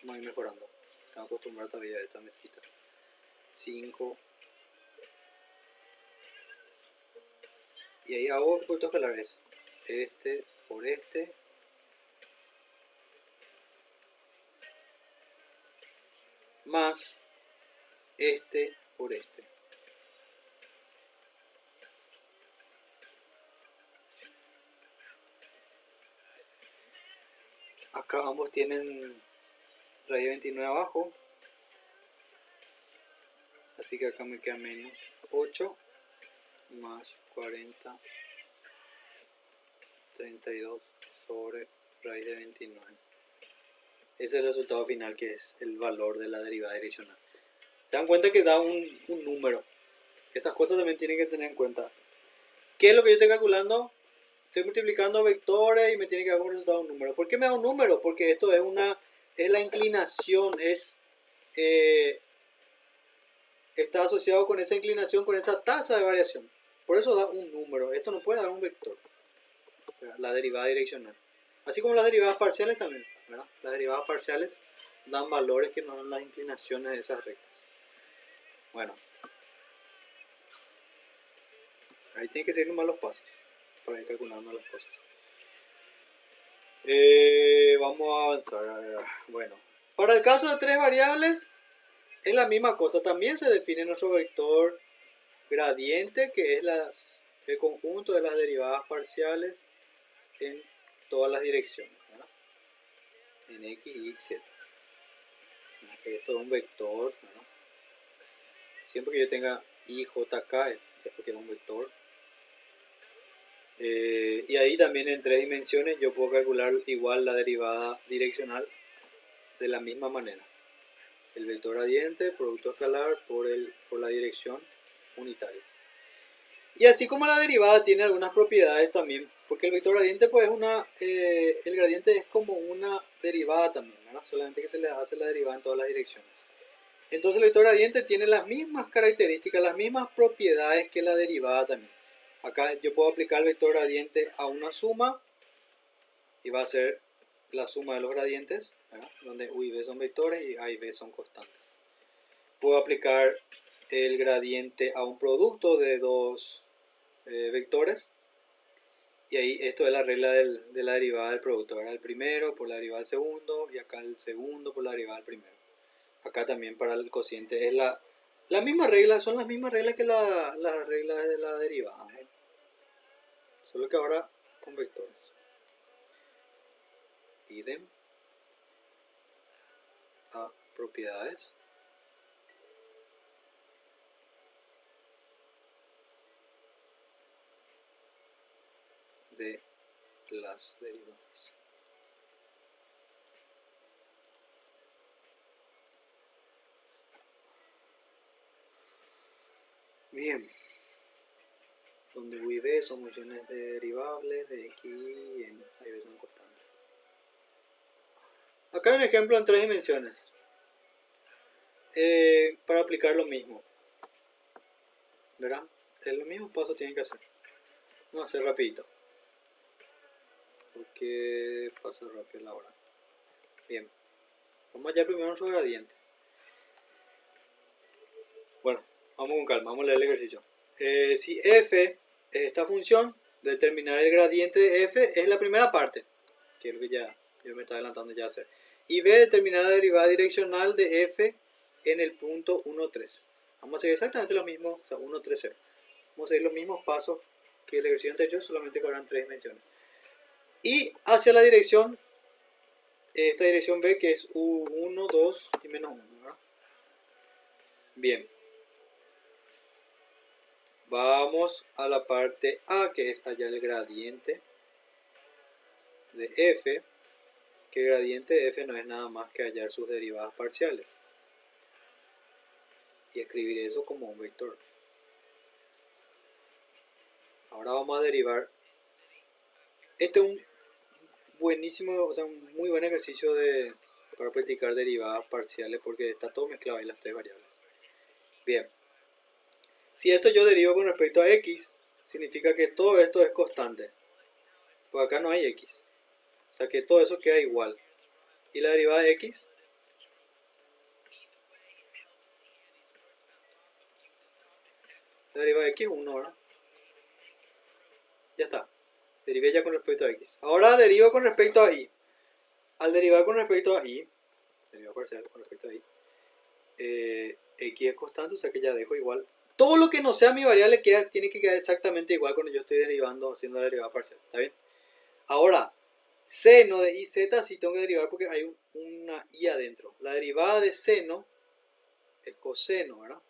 vamos a ir mejorando. Estamos acostumbrados todavía a esta mesita. 5. Y ahí hago productos escalares. Este por este. Más este por este. Acá ambos tienen raíz de 29 abajo. Así que acá me queda menos 8 más 40, 32 sobre raíz de 29. Ese es el resultado final, que es el valor de la derivada direccional. Se dan cuenta que da un número. Esas cosas también tienen que tener en cuenta. ¿Qué es lo que yo estoy calculando? Estoy multiplicando vectores y me tiene que dar como resultado un número. ¿Por qué me da un número? Porque esto es la inclinación, está asociado con esa inclinación, con esa tasa de variación. Por eso da un número. Esto no puede dar un vector. La derivada direccional. Así como las derivadas parciales también, ¿verdad? Las derivadas parciales dan valores que no dan las inclinaciones de esas rectas. Bueno, ahí tienen que seguir nomás los pasos para ir calculando las cosas. Vamos a avanzar. Bueno, para el caso de tres variables es la misma cosa. También se define nuestro vector gradiente, que es el conjunto de las derivadas parciales en todas las direcciones, ¿verdad? En x, y, z. Esto es un vector, ¿verdad? Siempre que yo tenga i, j, k es porque es un vector. Y ahí también en tres dimensiones yo puedo calcular igual la derivada direccional de la misma manera. El vector gradiente, producto escalar por la dirección unitaria. Y así como la derivada tiene algunas propiedades también, porque el vector gradiente pues el gradiente es como una derivada también, ¿verdad? Solamente que se le hace la derivada en todas las direcciones. Entonces el vector gradiente tiene las mismas características, las mismas propiedades que la derivada también. Acá yo puedo aplicar el vector gradiente a una suma y va a ser la suma de los gradientes, ¿verdad? Donde u y b son vectores y a y b son constantes. Puedo aplicar el gradiente a un producto de dos vectores y ahí esto es la regla de la derivada del producto, ¿verdad? El primero por la derivada del segundo y acá el segundo por la derivada del primero. Acá también para el cociente es la misma regla, son las mismas reglas que las reglas de la derivada, ¿eh? Solo que ahora con vectores. Idem a propiedades. De las derivadas. Bien, donde u y b son funciones derivables de x y n, ahí ves son constantes. Acá hay un ejemplo en 3 dimensiones. Para aplicar lo mismo, ¿verdad? Los mismos pasos tienen que hacer. Vamos a hacer rapidito, porque pasa rápido la hora. Bien, vamos allá primero nuestro gradiente. Bueno, vamos con calma, vamos a leer el ejercicio. Si f es esta función, determinar el gradiente de f es la primera parte, que es lo que ya yo me está adelantando ya a hacer. Y b, determinar la derivada direccional de f en el punto 1, 3. Vamos a seguir exactamente lo mismo, o sea, 1, 3, 0. Vamos a seguir los mismos pasos que el ejercicio anterior, solamente que ahora en 3 dimensiones. Y hacia la dirección, esta dirección b, que es u1, 2 y menos 1, ¿verdad? Bien. Vamos a la parte A, que es hallar el gradiente de f, que el gradiente de f no es nada más que hallar sus derivadas parciales. Y escribir eso como un vector. Ahora vamos a derivar. Este es un buenísimo, o sea, un muy buen ejercicio para practicar derivadas parciales porque está todo mezclado ahí las tres variables. Bien. Si esto yo derivo con respecto a x, significa que todo esto es constante. Pues acá no hay x. O sea que todo eso queda igual. Y la derivada de x, la derivada de x es 1, ¿verdad? Ya está. Derivé ya con respecto a x. Ahora derivo con respecto a y. Al derivar con respecto a y, deriva parcial con respecto a y, x es constante, o sea que ya dejo igual. Todo lo que no sea mi variable tiene que quedar exactamente igual cuando yo estoy derivando, haciendo la derivada parcial. ¿Está bien? Ahora, seno de iz sí tengo que derivar porque hay una y adentro. La derivada de seno es coseno, ¿verdad?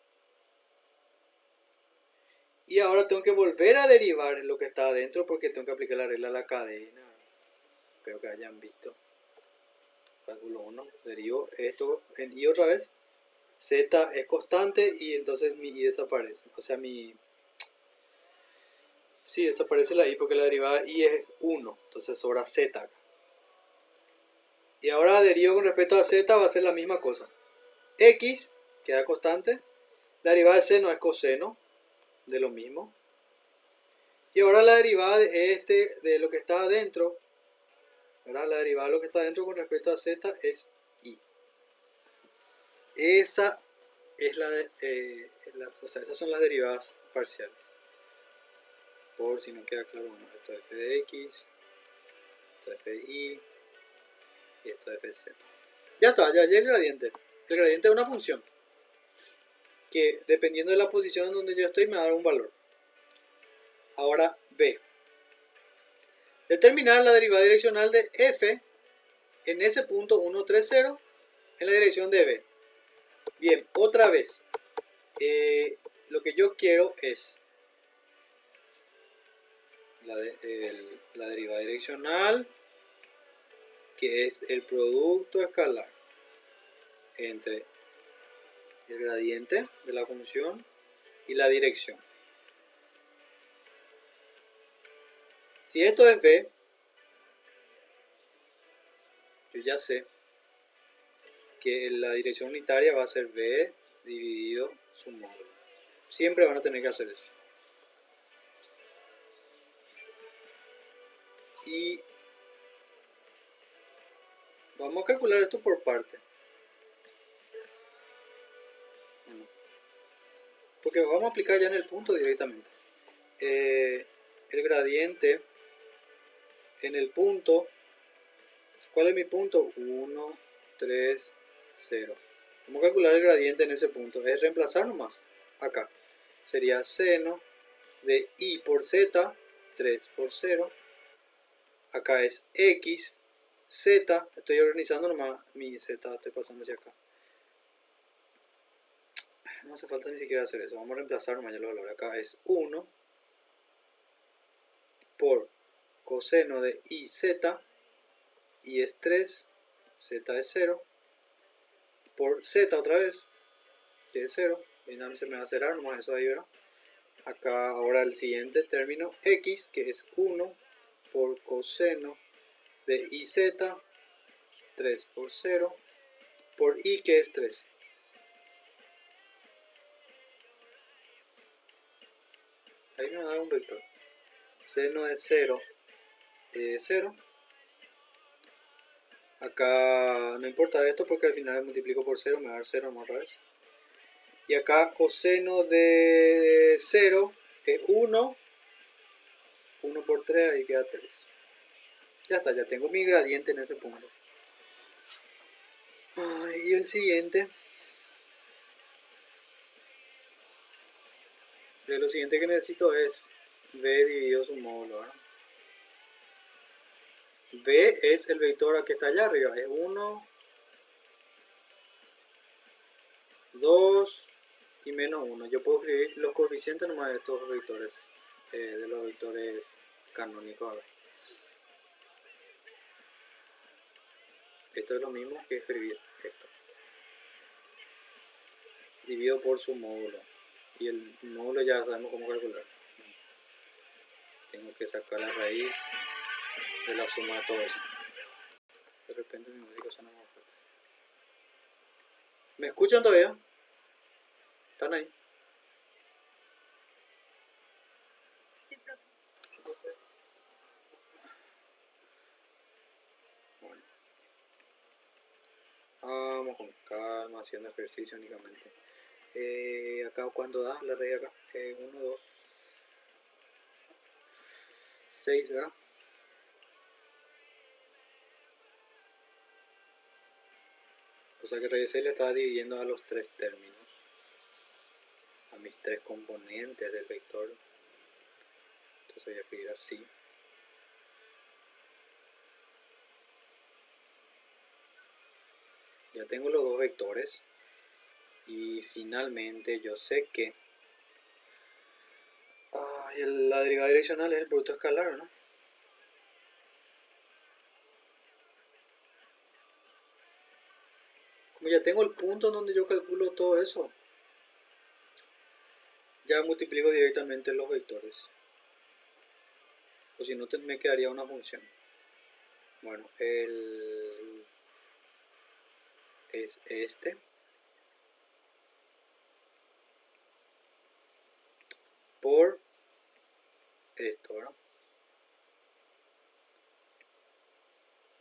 Y ahora tengo que volver a derivar lo que está adentro porque tengo que aplicar la regla a la cadena. Espero que hayan visto. Cálculo 1, derivo esto en y otra vez. Z es constante y entonces mi y desaparece. O sea, sí, desaparece la y porque la derivada y es 1. Entonces sobra z acá. Y ahora derivo con respecto a z va a ser la misma cosa. X queda constante. La derivada de seno es coseno de lo mismo. Y ahora la derivada de lo que está adentro, ¿verdad? La derivada de lo que está adentro con respecto a z es y. Esa es o sea, esas son las derivadas parciales. Por si no queda claro, bueno, esto es f de x, esto es f de y esto es f de z. Ya está, ya el gradiente. El gradiente es una función que dependiendo de la posición en donde yo estoy me va a dar un valor. Ahora b. Determinar la derivada direccional de f en ese punto 1, 3, 0 en la dirección de b. Bien, otra vez. Lo que yo quiero es la derivada direccional, que es el producto escalar entre el gradiente de la función y la dirección. Si esto es b, yo ya sé que la dirección unitaria va a ser b dividido su módulo. Siempre van a tener que hacer eso. Y vamos a calcular esto por parte. Porque vamos a aplicar ya en el punto directamente. El gradiente en el punto. ¿Cuál es mi punto? 1, 3, 0. Vamos a calcular el gradiente en ese punto. Es reemplazar nomás. Acá. Sería seno de i por z, 3 por 0. Acá es x, z. Estoy organizando nomás mi z. Estoy pasando hacia acá. No hace falta ni siquiera hacer eso. Vamos a reemplazar nomás ya los valores. Acá es 1 por coseno de iz. Y es 3. Z es 0. Por z otra vez. Que es 0. Y nada, se me va a cerrar nomás eso ahí, ¿verdad? Acá ahora el siguiente término x, que es 1 por coseno de iz, 3 por 0, por i, que es 3. Ahí me va a dar un vector. Seno de 0 es 0. Acá no importa esto porque al final multiplico por 0, me va a dar 0 más otra vez. Y acá coseno de 0 es 1. 1 por 3, ahí queda 3. Ya está, ya tengo mi gradiente en ese punto. Y el siguiente. Lo siguiente que necesito es b dividido su módulo, ¿verdad? B es el vector que está allá arriba. Es 1, 2 y menos 1. Yo puedo escribir los coeficientes nomás de estos vectores. De los vectores canónicos. A ver. Esto es lo mismo que escribir esto. Dividido por su módulo. Y el módulo ya sabemos cómo calcular. Tengo que sacar la raíz de la suma de todo eso. De repente mi música suena más fuerte. ¿Me escuchan todavía? ¿Están ahí? Sí, profe. Bueno. Vamos con calma, haciendo ejercicio únicamente. Acá, ¿cuánto da la raíz acá? 1, 2, 6, ¿verdad? O sea que raíz 6 le estaba dividiendo a los tres términos, a mis tres componentes del vector. Entonces voy a escribir así. Ya tengo los dos vectores. Y finalmente yo sé que la derivada direccional es el producto escalar, ¿no? Como ya tengo el punto en donde yo calculo todo eso, ya multiplico directamente los vectores. O si no, me quedaría una función. Bueno, es este. Por esto, ¿verdad?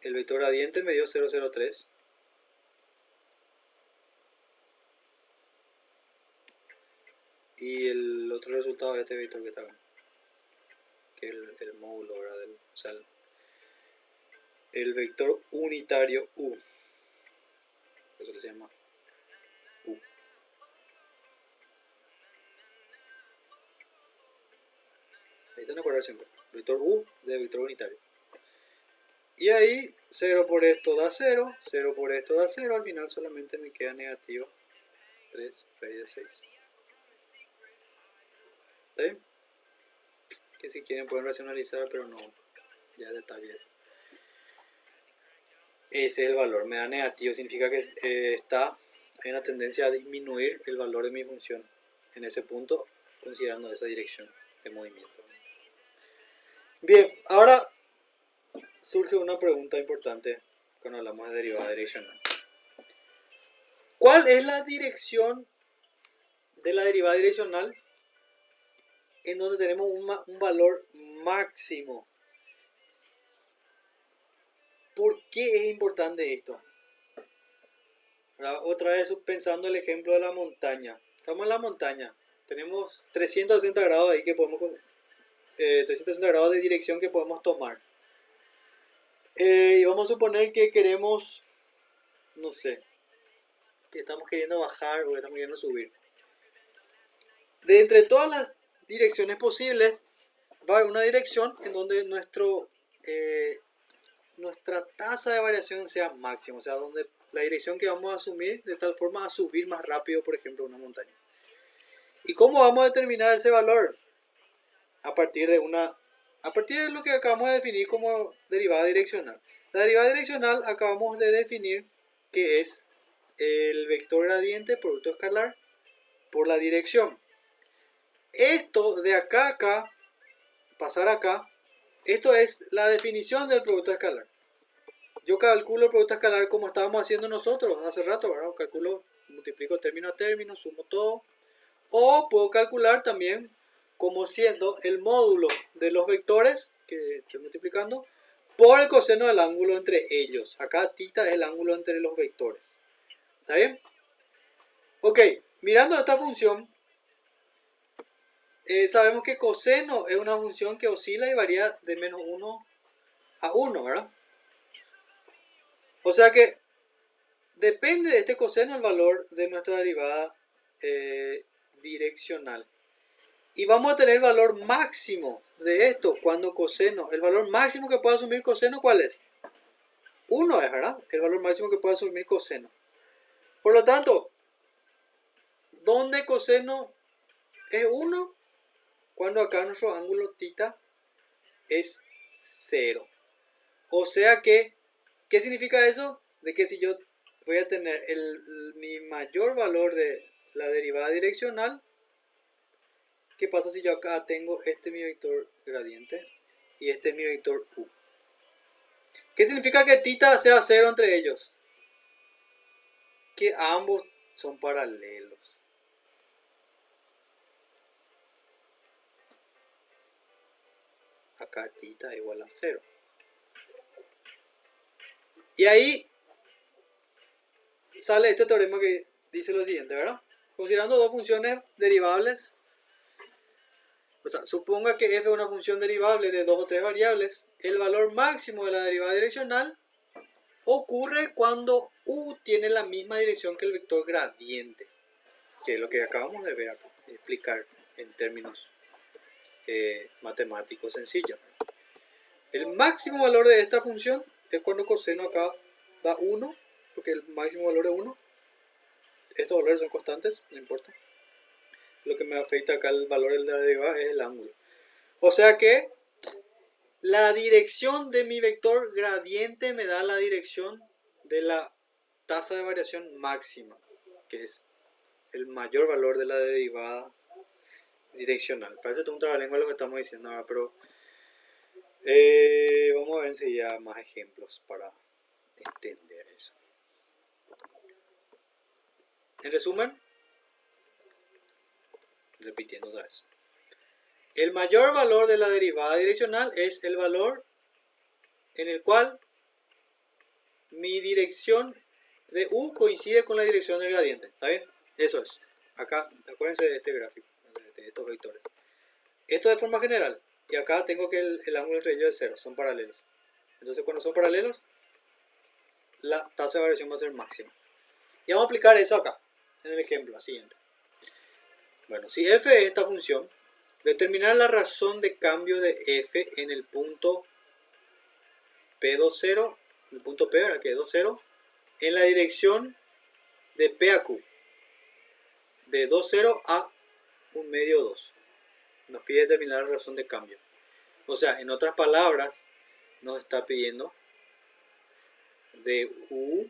El vector gradiente me dio 0,03. Y el otro resultado de este vector que está acá, que es el módulo, ¿verdad? O sea, el vector unitario U. Eso que se llama U. Ahí están a acordar siempre. Vector U de vector unitario. Y ahí 0 por esto da 0, 0 por esto da 0, al final solamente me queda negativo 3 raíz de 6. ¿Está bien? Que si quieren pueden racionalizar, pero no, ya detalles. Ese es el valor, me da negativo, significa que hay una tendencia a disminuir el valor de mi función en ese punto, considerando esa dirección de movimiento. Bien, ahora surge una pregunta importante cuando hablamos de derivada direccional. ¿Cuál es la dirección de la derivada direccional en donde tenemos un valor máximo? ¿Por qué es importante esto? Ahora, otra vez pensando el ejemplo de la montaña. Estamos en la montaña. Tenemos 360 grados ahí que podemos 360 grados de dirección que podemos tomar. Y vamos a suponer que queremos, no sé, que estamos queriendo bajar o que estamos queriendo subir. De entre todas las direcciones posibles, va a haber una dirección en donde nuestra tasa de variación sea máxima, o sea, donde la dirección que vamos a asumir de tal forma a subir más rápido, por ejemplo, una montaña. ¿Y cómo vamos a determinar ese valor? A partir de lo que acabamos de definir como derivada direccional. La derivada direccional acabamos de definir que es el vector gradiente producto escalar por la dirección. Esto de acá a acá, pasar acá, esto es la definición del producto escalar. Yo calculo el producto escalar como estábamos haciendo nosotros hace rato, ¿verdad? Calculo, multiplico término a término, sumo todo. O puedo calcular también como siendo el módulo de los vectores que estoy multiplicando por el coseno del ángulo entre ellos. Acá θ es el ángulo entre los vectores. ¿Está bien? Ok, mirando esta función, sabemos que coseno es una función que oscila y varía de menos 1 a 1, ¿verdad? O sea que depende de este coseno el valor de nuestra derivada direccional. Y vamos a tener el valor máximo de esto cuando coseno. El valor máximo que puede asumir coseno, ¿cuál es? 1 es, ¿verdad? El valor máximo que puede asumir coseno. Por lo tanto, ¿dónde coseno es 1? Cuando acá nuestro ángulo θ es 0. O sea que, ¿qué significa eso? De que si yo voy a tener mi mayor valor de la derivada direccional, ¿qué pasa si yo acá tengo este mi vector gradiente y este es mi vector u? ¿Qué significa que θ sea 0 entre ellos? Que ambos son paralelos. Acá θ es igual a 0. Y ahí sale este teorema que dice lo siguiente, ¿verdad? Considerando dos funciones derivables, o sea, suponga que f es una función derivable de dos o tres variables, el valor máximo de la derivada direccional ocurre cuando u tiene la misma dirección que el vector gradiente, que es lo que acabamos de ver acá, explicar en términos matemáticos sencillos. El máximo valor de esta función es cuando coseno acá da 1, porque el máximo valor es 1. Estos valores son constantes, no importa. Lo que me afecta acá el valor de la derivada es el ángulo. O sea que la dirección de mi vector gradiente me da la dirección de la tasa de variación máxima, que es el mayor valor de la derivada direccional. Parece todo un trabalengua lo que estamos diciendo ahora, pero vamos a ver enseguida más ejemplos para entender eso. En resumen, repitiendo otra vez, el mayor valor de la derivada direccional es el valor en el cual mi dirección de u coincide con la dirección del gradiente. ¿Está bien? Eso es. Acá, acuérdense de este gráfico, de estos vectores. Esto de forma general. Y acá tengo que el ángulo entre ellos es 0, son paralelos. Entonces cuando son paralelos, la tasa de variación va a ser máxima. Y vamos a aplicar eso acá, en el ejemplo siguiente. Bueno, si f es esta función, determinar la razón de cambio de f en el punto P20, el punto P, ¿verdad? Que es 20, en la dirección de P a Q, de 20 a 1 medio 2. Nos pide determinar la razón de cambio. O sea, en otras palabras, nos está pidiendo de U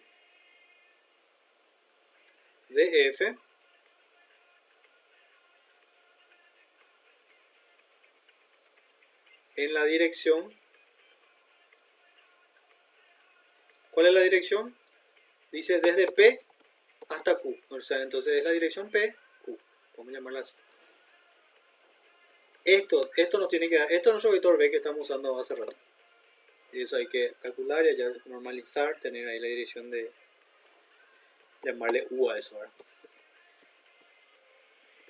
de F en la dirección. ¿Cuál es la dirección? Dice desde P hasta Q. O sea, entonces es la dirección P, Q. Vamos a llamarla así. Esto nos tiene que dar. Esto es nuestro vector B que estamos usando hace rato. Y eso hay que calcular y ya normalizar, tener ahí la dirección de llamarle U a eso, ¿verdad?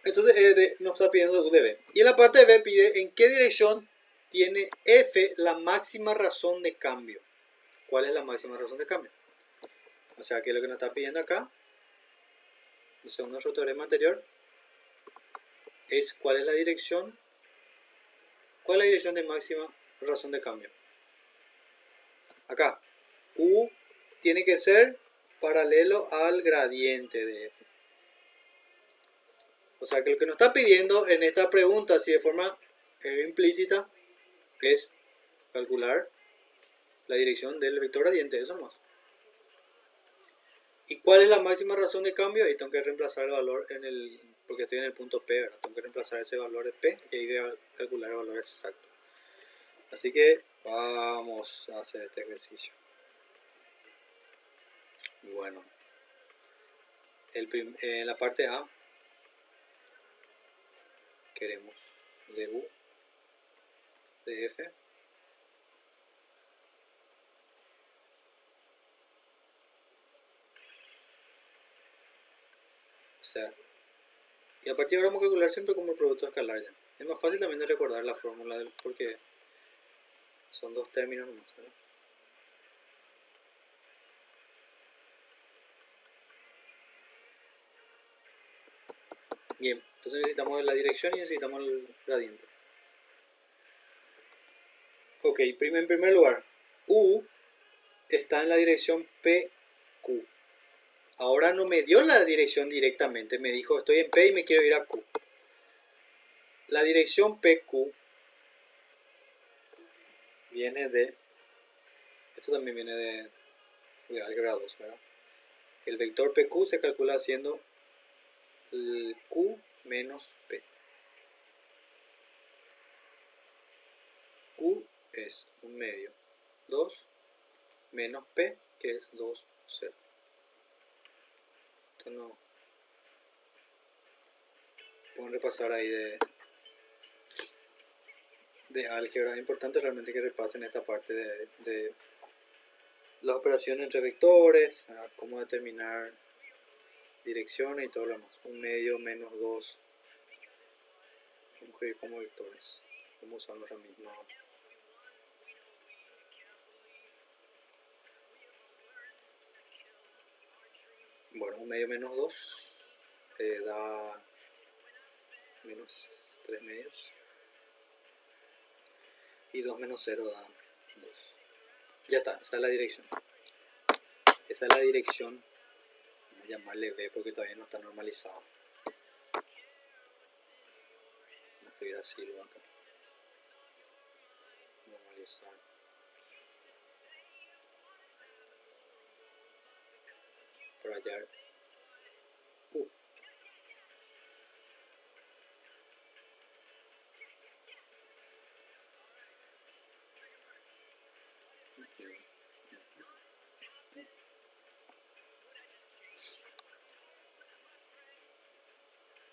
Entonces nos está pidiendo U de B. Y en la parte de B pide en qué dirección tiene F la máxima razón de cambio. ¿Cuál es la máxima razón de cambio? O sea que lo que nos está pidiendo acá según nuestro teorema anterior, es cuál es la dirección, cuál es la dirección de máxima razón de cambio. Acá, U tiene que ser paralelo al gradiente de f. O sea que lo que nos está pidiendo en esta pregunta, así de forma implícita, es calcular la dirección del vector gradiente, eso más. ¿Y cuál es la máxima razón de cambio? Ahí tengo que reemplazar el valor en el, porque estoy en el punto P, ¿verdad? Tengo que reemplazar ese valor de P y ahí voy a calcular el valor exacto. Así que vamos a hacer este ejercicio. Bueno, en la parte A queremos de U, de F, o sea, y a partir de ahora vamos a calcular siempre como el producto escalar ya. Es más fácil también de recordar la fórmula porque son dos términos nomás, ¿verdad? Bien, entonces necesitamos la dirección y necesitamos el gradiente. Ok, en primer lugar, U está en la dirección PQ. Ahora no me dio la dirección directamente, me dijo estoy en P y me quiero ir a Q. La dirección PQ viene de, esto también viene de álgebra 2, ¿verdad? El vector PQ se calcula haciendo el Q menos P. Q es 1/2, 2 menos P, que es 2, 0. Esto no pueden repasar ahí de álgebra. Es importante realmente que repasen esta parte de las operaciones entre vectores, cómo determinar direcciones y todo lo demás. 1/2 menos 2, cómo escribir como vectores, cómo usamos la misma. Bueno, 1/2 menos 2 da menos 3/2 y 2 menos 0 da 2. Ya está, esa es la dirección. Esa es la dirección, vamos a llamarle B porque todavía no está normalizado. Vamos a escribir así lo acá. Normalizar. Para hallar U.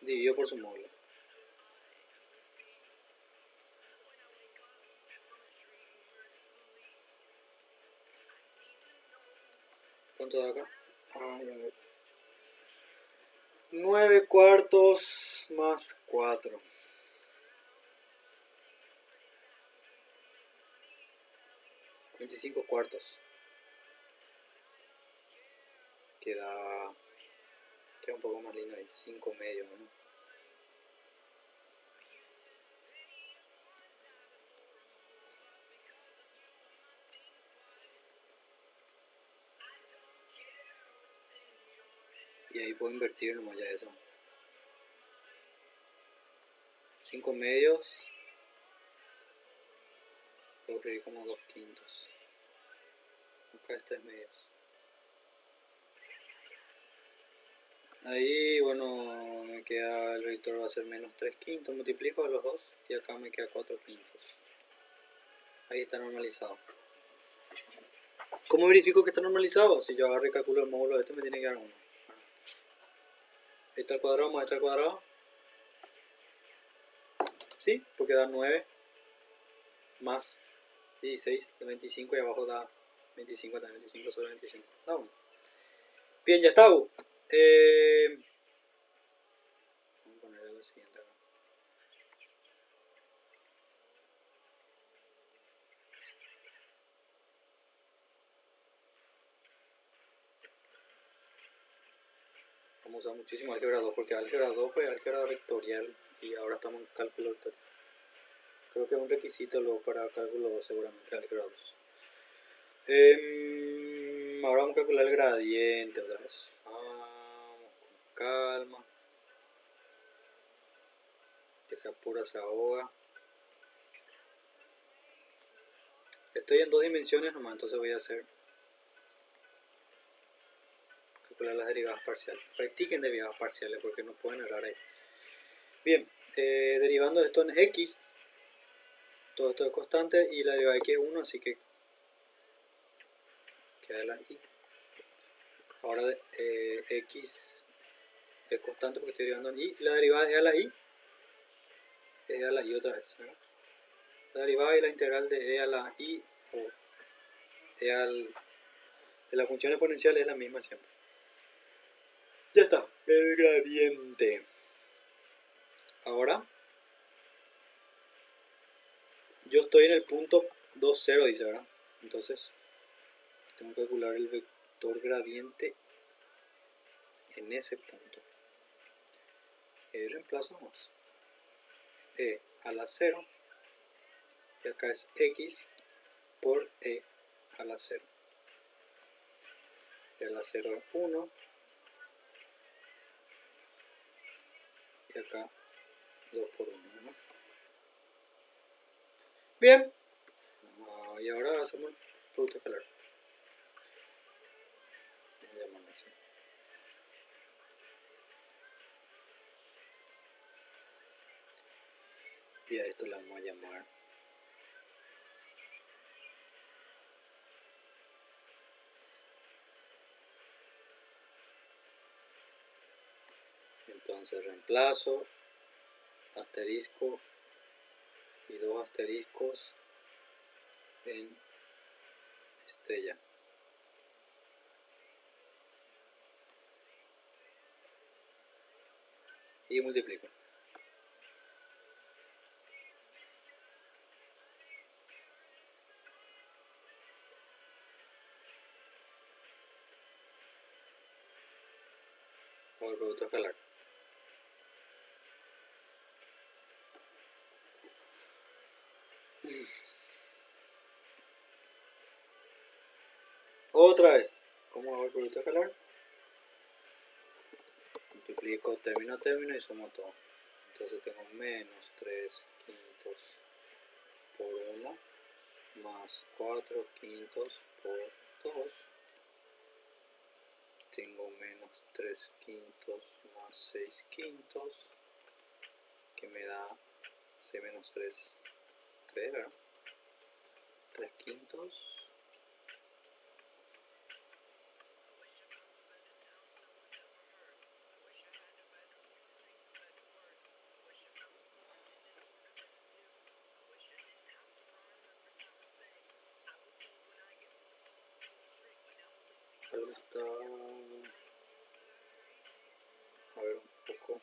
Dividido por su módulo. ¿Cuánto da acá? Ay, a ver. 9 cuartos más 4. 25 cuartos. Queda un poco más lindo ahí. 5 medios, ¿no? Y ahí puedo invertir nomás ya eso. 5 medios. Puedo escribir como 2/5. Acá es 3 medios. Ahí, bueno, me queda, el vector va a ser menos 3/5. Multiplico a los dos y acá me queda 4/5. Ahí está normalizado. ¿Cómo verifico que está normalizado? Si yo agarro y calculo el módulo de este, me tiene que dar 1. Ahí está el cuadrado más este al cuadrado. Sí, porque da 9 más 16 de 25 y abajo da 25 también, 25 sobre 25. Da 1. Bien, ya está. Vamos a poner lo siguiente acá. Vamos a usar muchísimo álgebra 2 porque álgebra 2 fue álgebra vectorial y ahora estamos en cálculo vectorial. Creo que es un requisito luego para cálculo 2 seguramente álgebra 2. Ahora vamos a calcular el gradiente otra vez. Vamos con calma. Que se apura, se ahoga. Estoy en 2 dimensiones nomás, entonces voy a hacer calcular las derivadas parciales. Practiquen derivadas parciales porque no pueden errar ahí. Bien, derivando esto en x, todo esto es constante y la derivada de x es 1, así que queda la y. Ahora x es constante porque estoy derivando en y. Y la derivada de a la y es a la y otra vez, ¿verdad? La derivada y la integral de e a la y o de la función exponencial es la misma siempre. Ya está, el gradiente. Ahora, yo estoy en el punto 2, 0, dice, ¿verdad? Entonces, tengo que calcular el vector gradiente en ese punto. Reemplazo más. E a la 0, y acá es x por e a la 0. E a la 0 es 1, y acá 2 por 1, ¿no? Bien, y ahora hacemos el producto escalar. Vamos a llamarlo así. Y a esto le vamos a llamar entonces reemplazo asterisco y 2 asteriscos en estrella. Y multiplico. O el producto escalar. Otra vez. ¿Cómo hago el producto escalar? Multiplico término a término y sumo todo. Entonces tengo menos 3 quintos por 1 más 4 quintos por 2. Tengo menos 3 quintos más 6 quintos, que me da 6 menos 3, 3, ¿verdad? 3 quintos. Algo está... A ver un poco.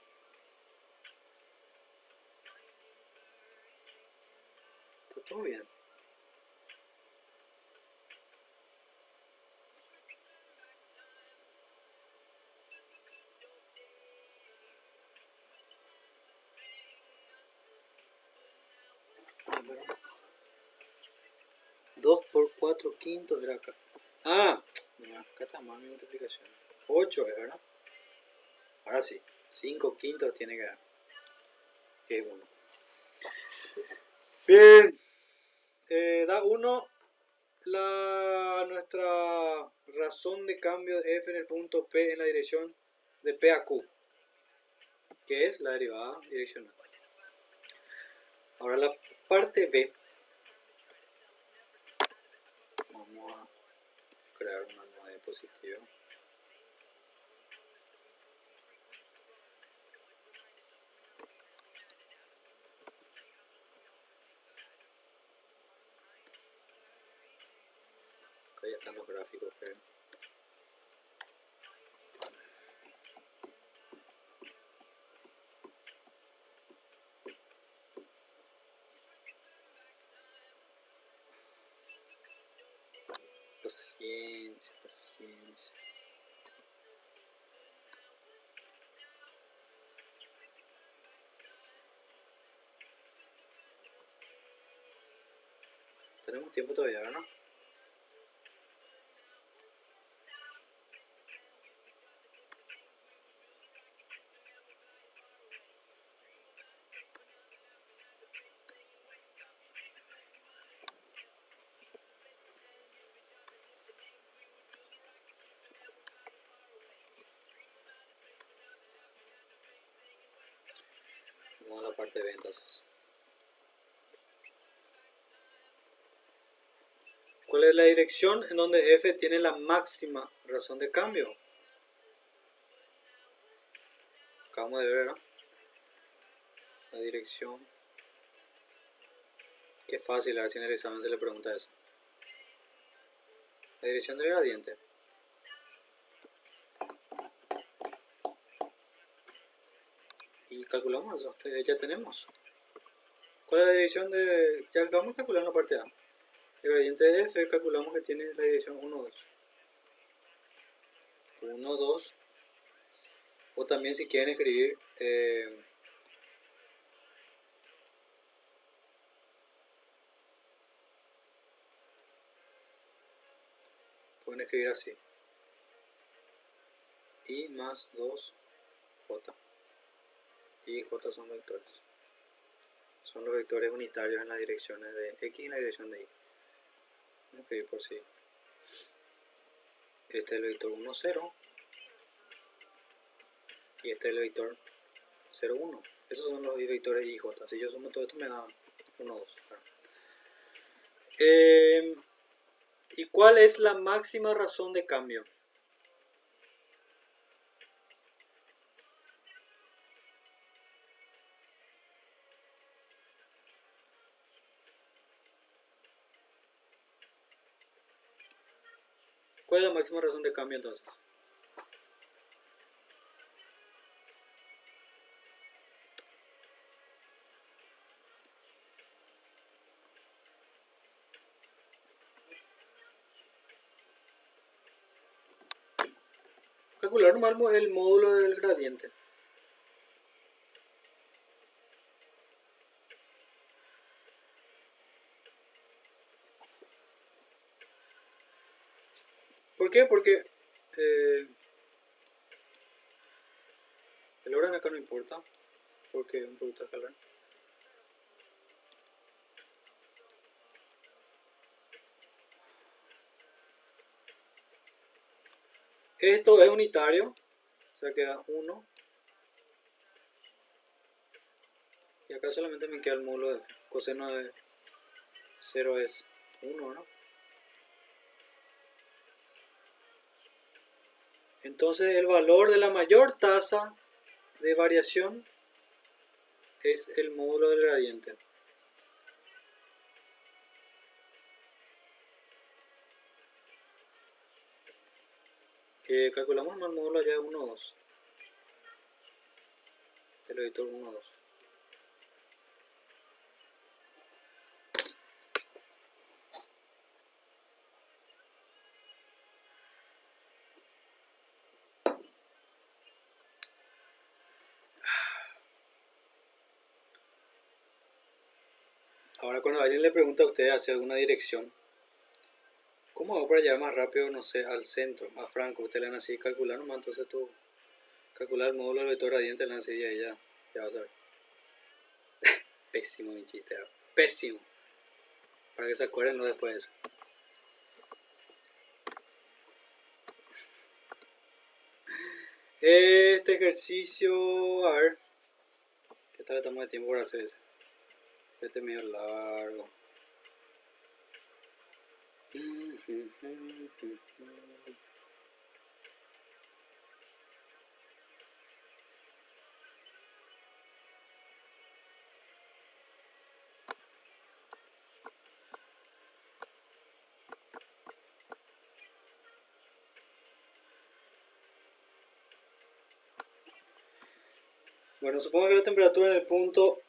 Está todo bien. A ver. 2 por 4 quintos era acá. Ah, mira, acá está mal mi multiplicación. 8 es, ¿verdad? Ahora sí, 5 quintos tiene que dar. Que es 1. Bien. Da 1 nuestra razón de cambio de f en el punto P en la dirección de P a Q, que es la derivada direccional. Ahora la parte B, vamos a crear una nueva diapositiva. Acá ya están los gráficos, creo. Paciencia, paciencia. Tenemos tiempo todavía, ¿no? Vamos a la parte B entonces. ¿Cuál es la dirección en donde f tiene la máxima razón de cambio? Acabamos de ver, ¿no? La dirección. Qué fácil, a ver si en el examen se le pregunta eso. La dirección del gradiente. Y calculamos eso, ya tenemos. ¿Cuál es la dirección de...? Ya acabamos de calcular en la parte A. El gradiente de f calculamos que tiene la dirección 1, 2. 1, 2. O también si quieren escribir... pueden escribir así. I más 2 j. I y j son vectores. Son los vectores unitarios en las direcciones de x y en la dirección de y. Vamos a escribir por sí. Este es el vector 1, 0. Y este es el vector 0, 1. Esos son los vectores i y j. Si yo sumo todo esto me da 1, 2. ¿Y cuál es la máxima razón de cambio? ¿Cuál es la máxima razón de cambio entonces? Calcular nomás el módulo del gradiente. ¿Por qué? Porque el orden acá no importa, porque es un producto escalar. Esto es unitario, o sea queda 1. Y acá solamente me queda el módulo de coseno de 0 es 1, ¿no? Entonces el valor de la mayor tasa de variación es el módulo del gradiente. Calculamos el módulo allá de 1, 2. El vector 1, 2. Ahora cuando alguien le pregunta a usted hacia alguna dirección, ¿cómo hago para llegar más rápido, no sé, al centro, a Franco? Usted le van a decir calcular nomás, entonces tú calcular el módulo del vector gradiente, le van a decir y ahí ya vas a ver. Pésimo mi chiste, pésimo. Para que se acuerden lo después de eso. Este ejercicio, a ver, ¿qué tal estamos de tiempo para hacer ese? Este es medio largo. Bueno, supongo que la temperatura en el punto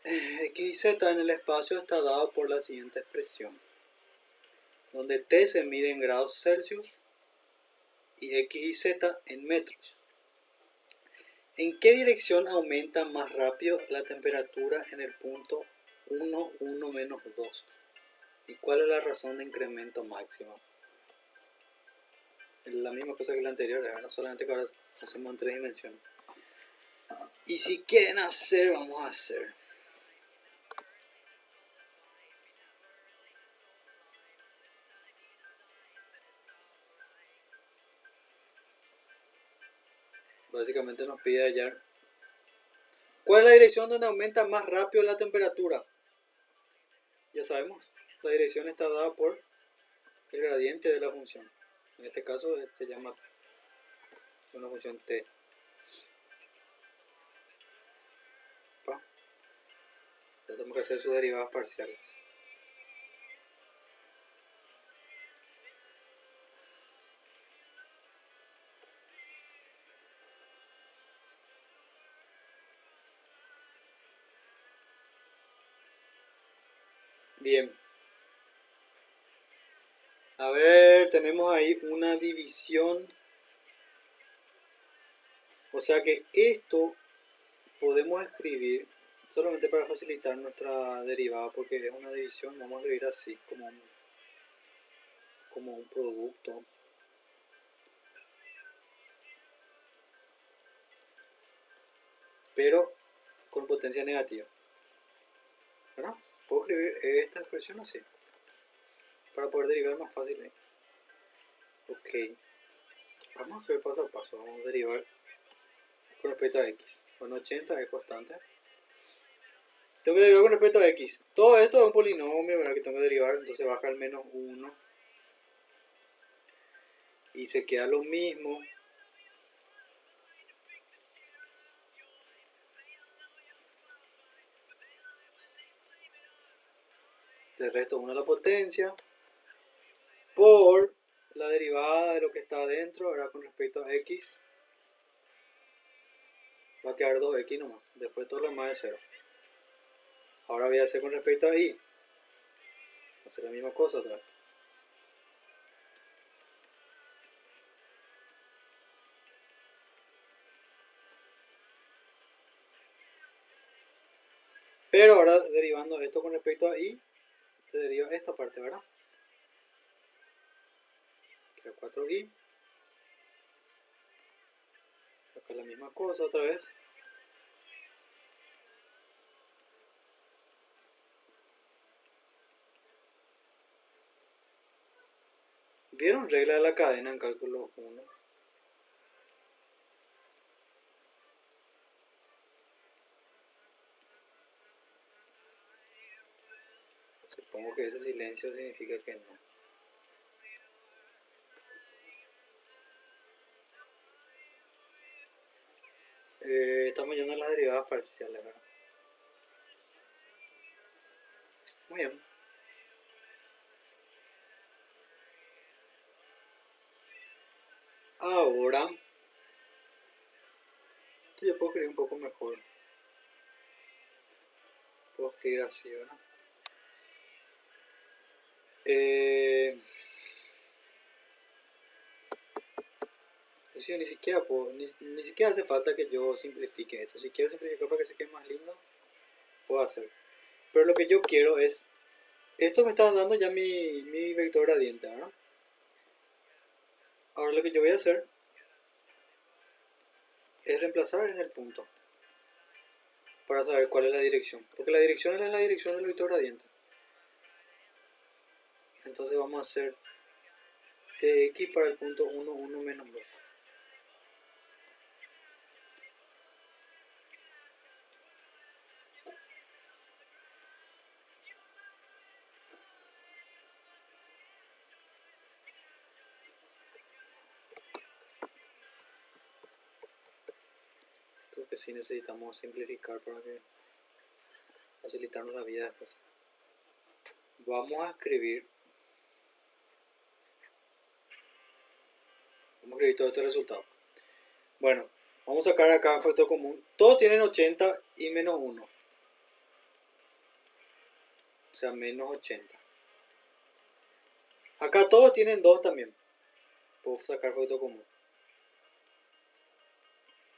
X y Z en el espacio está dada por la siguiente expresión, donde T se mide en grados Celsius y X y Z en metros. ¿En qué dirección aumenta más rápido la temperatura en el punto 1, 1 menos 2? ¿Y cuál es la razón de incremento máximo? Es la misma cosa que la anterior, ¿verdad? Solamente que ahora hacemos en 3 dimensiones. Y si quieren hacer, vamos a hacer. Básicamente nos pide hallar ¿cuál es la dirección donde aumenta más rápido la temperatura? Ya sabemos, la dirección está dada por el gradiente de la función. En este caso se llama una función t. ¿Pa? Entonces tenemos que hacer sus derivadas parciales. Bien. A ver, tenemos ahí una división. O sea que esto podemos escribir solamente para facilitar nuestra derivada, porque es una división. Vamos a escribir así, como un producto. Pero con potencia negativa. ¿Verdad? Puedo escribir esta expresión así, para poder derivar más fácil. Ok, vamos a hacer paso a paso. Vamos a derivar con respecto a x. Bueno, 80 es constante. Tengo que derivar con respecto a x. Todo esto es un polinomio, ¿verdad? Que tengo que derivar, entonces baja al menos 1. Y se queda lo mismo. Del resto 1 a la potencia. Por la derivada de lo que está adentro, ahora con respecto a x. Va a quedar 2x nomás. Después todo lo demás es 0. Ahora voy a hacer con respecto a y. Voy a hacer la misma cosa otra vez. Pero ahora derivando esto con respecto a y, se deriva esta parte, ¿verdad? Queda 4y. Acá la misma cosa otra vez. ¿Vieron regla de la cadena en cálculo 1? Supongo que ese silencio significa que no. Estamos yendo a las derivadas parciales, ¿verdad? Muy bien. Ahora, esto ya puedo escribir un poco mejor. Puedo escribir así, ¿verdad? Sí, ni siquiera puedo, ni siquiera hace falta que yo simplifique esto. Si quiero simplificar para que se quede más lindo, puedo hacer. Pero lo que yo quiero es, esto me está dando ya mi vector gradiente, ¿verdad? Ahora lo que yo voy a hacer es reemplazar en el punto para saber cuál es la dirección, porque la dirección es la dirección del vector gradiente. Entonces vamos a hacer tx para el punto 1, 1 menos 2. Creo que sí necesitamos simplificar para que facilitarnos la vida después. Vamos a escribir todo este resultado. Bueno, vamos a sacar acá un factor común. Todos tienen 80 y menos 1. O sea, menos 80. Acá todos tienen 2 también. Puedo sacar factor común.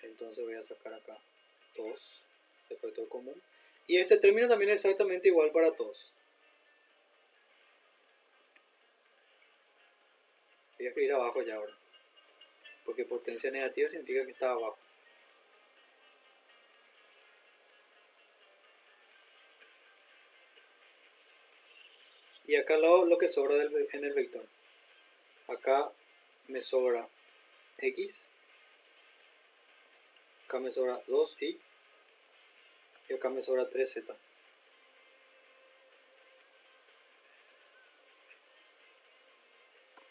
Entonces voy a sacar acá 2 de factor común. Y este término también es exactamente igual para todos. Voy a escribir abajo ya ahora. Porque potencia negativa significa que está abajo. Y acá lo que sobra en el vector. Acá me sobra x. Acá me sobra 2y. Y acá me sobra 3z.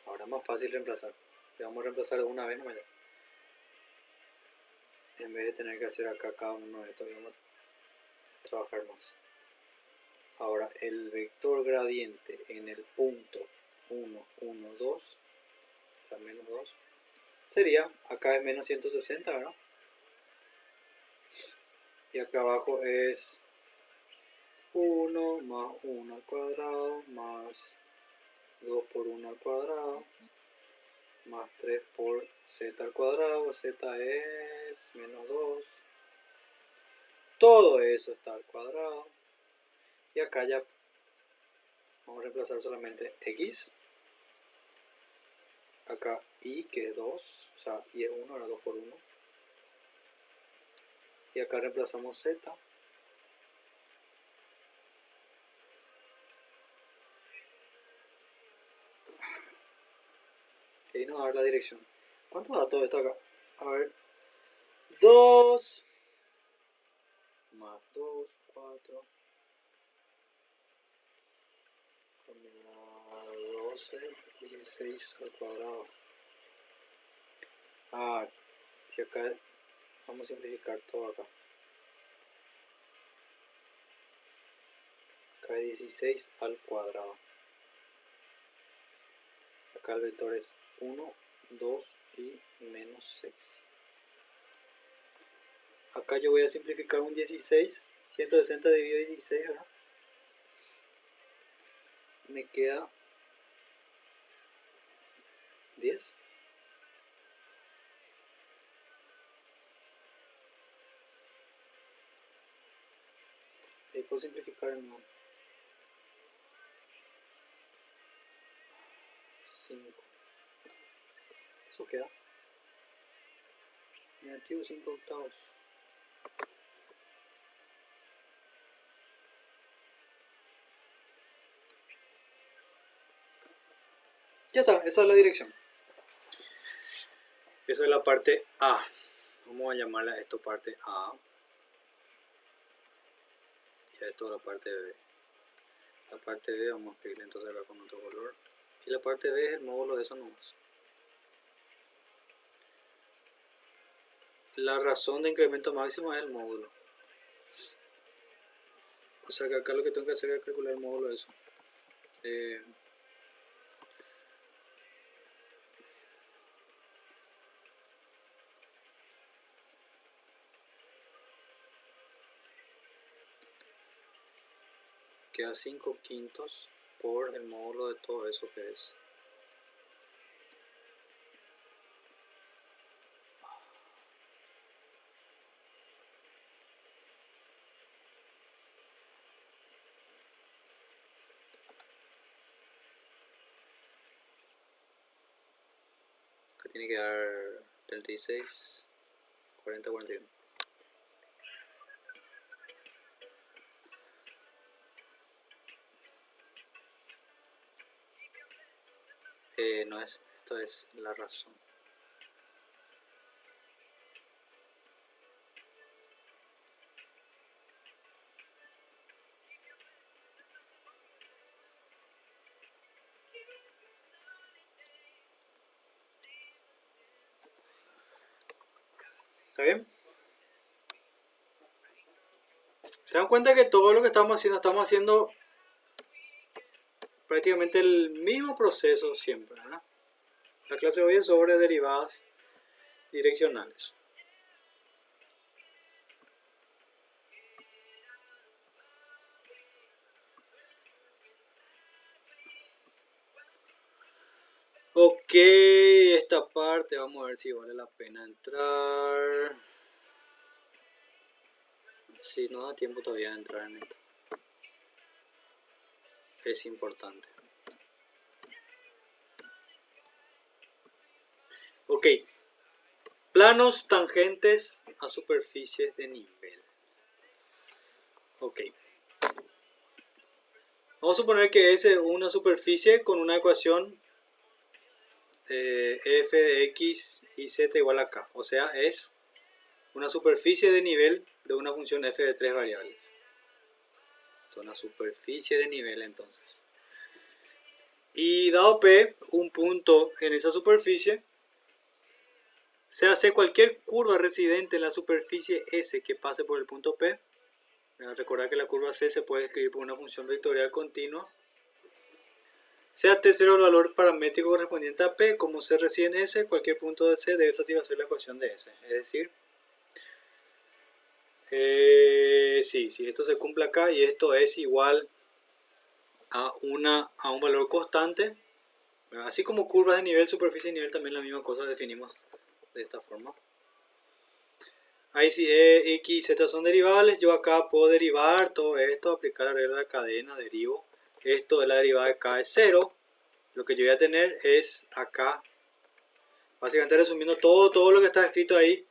Ahora es más fácil reemplazar. Le vamos a reemplazar de una vez nomás ya. En vez de tener que hacer acá cada uno de estos, vamos a trabajar más. Ahora el vector gradiente en el punto 1, 1, 2, o sea, menos 2, sería, acá es menos 160, ¿verdad? Y acá abajo es 1 más 1 al cuadrado más 2 por 1 al cuadrado más 3 por z al cuadrado. Z es menos 2. Todo eso está al cuadrado. Y acá ya vamos a reemplazar solamente x. Acá y que es 2. O sea, y es 1, ahora 2 por 1. Y acá reemplazamos z. Y ahí nos va a dar la dirección. ¿Cuánto da todo esto acá? A ver. 2 más 2, 4. Con la 12, 16 al cuadrado. Ah, si acá vamos a simplificar todo acá. Acá es 16 al cuadrado. Acá el vector es 1, 2 y menos 6. Acá yo voy a simplificar un 16. 160 dividido 16, ¿verdad? Me queda 10. Ahí puedo simplificar en 5. Eso queda. Negativo 5 octavos. Ya está, esa es la dirección. Esa es la parte A. Vamos a llamarle a esto parte A. Y a esto la parte B. La parte B vamos a escribirle entonces acá con otro color. Y la parte B es el módulo de eso nomás. La razón de incremento máximo es el módulo. O sea que acá lo que tengo que hacer es calcular el módulo de eso. Queda 5 quintos por el módulo de todo eso que es. Acá tiene que dar 36, 40, 41. No es, esto es la razón. ¿Está bien? Se dan cuenta que todo lo que estamos haciendo prácticamente el mismo proceso siempre, ¿verdad? La clase de hoy es sobre derivadas direccionales. Ok, esta parte vamos a ver si vale la pena entrar. Si no da tiempo todavía de entrar en esto. Es importante. Ok. Planos tangentes a superficies de nivel. Ok. Vamos a suponer que es una superficie con una ecuación f de x y z igual a k. O sea, es una superficie de nivel de una función f de tres variables. Es una superficie de nivel entonces. Y dado P, un punto en esa superficie, se hace cualquier curva residente en la superficie S que pase por el punto P. Recordad que la curva C se puede escribir por una función vectorial continua. Sea T0 el valor paramétrico correspondiente a P, como C reside en S, cualquier punto de C debe satisfacer la ecuación de S. Es decir, si esto se cumple acá y esto es igual a un valor constante, así como curvas de nivel, superficie y nivel, también la misma cosa definimos de esta forma. Ahí si E, X y Z son derivables, yo acá puedo derivar todo esto, aplicar la regla de la cadena, derivo. Esto de la derivada de K es 0. Lo que yo voy a tener es acá, básicamente resumiendo todo lo que está escrito ahí,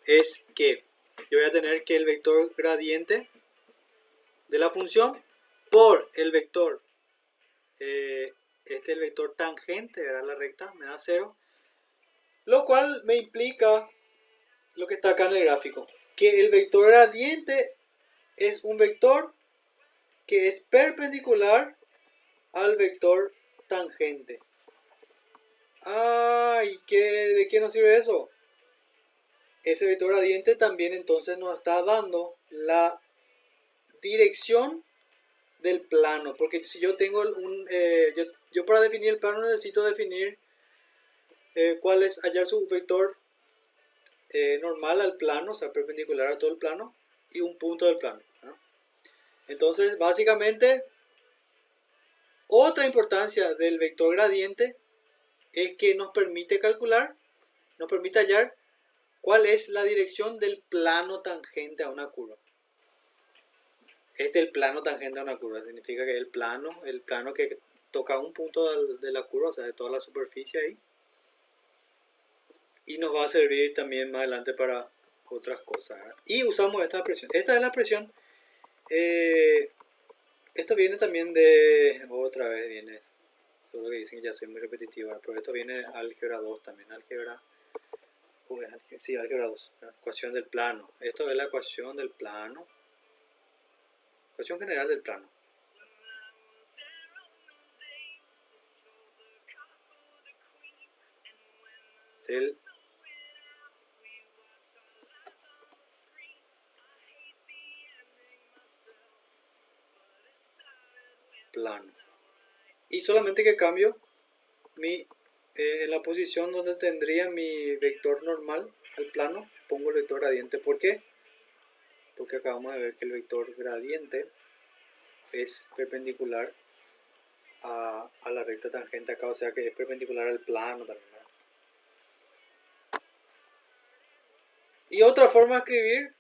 es que yo voy a tener que el vector gradiente de la función por el vector, este es el vector tangente, ¿verdad? La recta me da 0. Lo cual me implica lo que está acá en el gráfico, que el vector gradiente es un vector que es perpendicular al vector tangente. ¿De qué nos sirve eso? Ese vector gradiente también entonces nos está dando la dirección del plano, porque si yo tengo yo para definir el plano necesito definir cuál es, hallar su vector normal al plano, o sea, perpendicular a todo el plano, y un punto del plano, ¿no? Entonces, básicamente, otra importancia del vector gradiente es que nos permite calcular, nos permite hallar cuál es la dirección del plano tangente a una curva. Este es el plano tangente a una curva, significa que el plano que toca un punto de la curva, o sea, de toda la superficie ahí. Y nos va a servir también más adelante para otras cosas. Y usamos esta expresión. Esta es la expresión. Esto viene también otra vez viene, solo que dicen que ya soy muy repetitivo, pero esto viene de álgebra 2 también, álgebra 2, la ecuación del plano. Esto es la ecuación del plano, ecuación general del plano. Del plano. Y solamente que cambio en la posición donde tendría mi vector normal al plano, pongo el vector gradiente. ¿Por qué? Porque acabamos de ver que el vector gradiente es perpendicular a la recta tangente acá, o sea que es perpendicular al plano también, ¿verdad? Y otra forma de escribir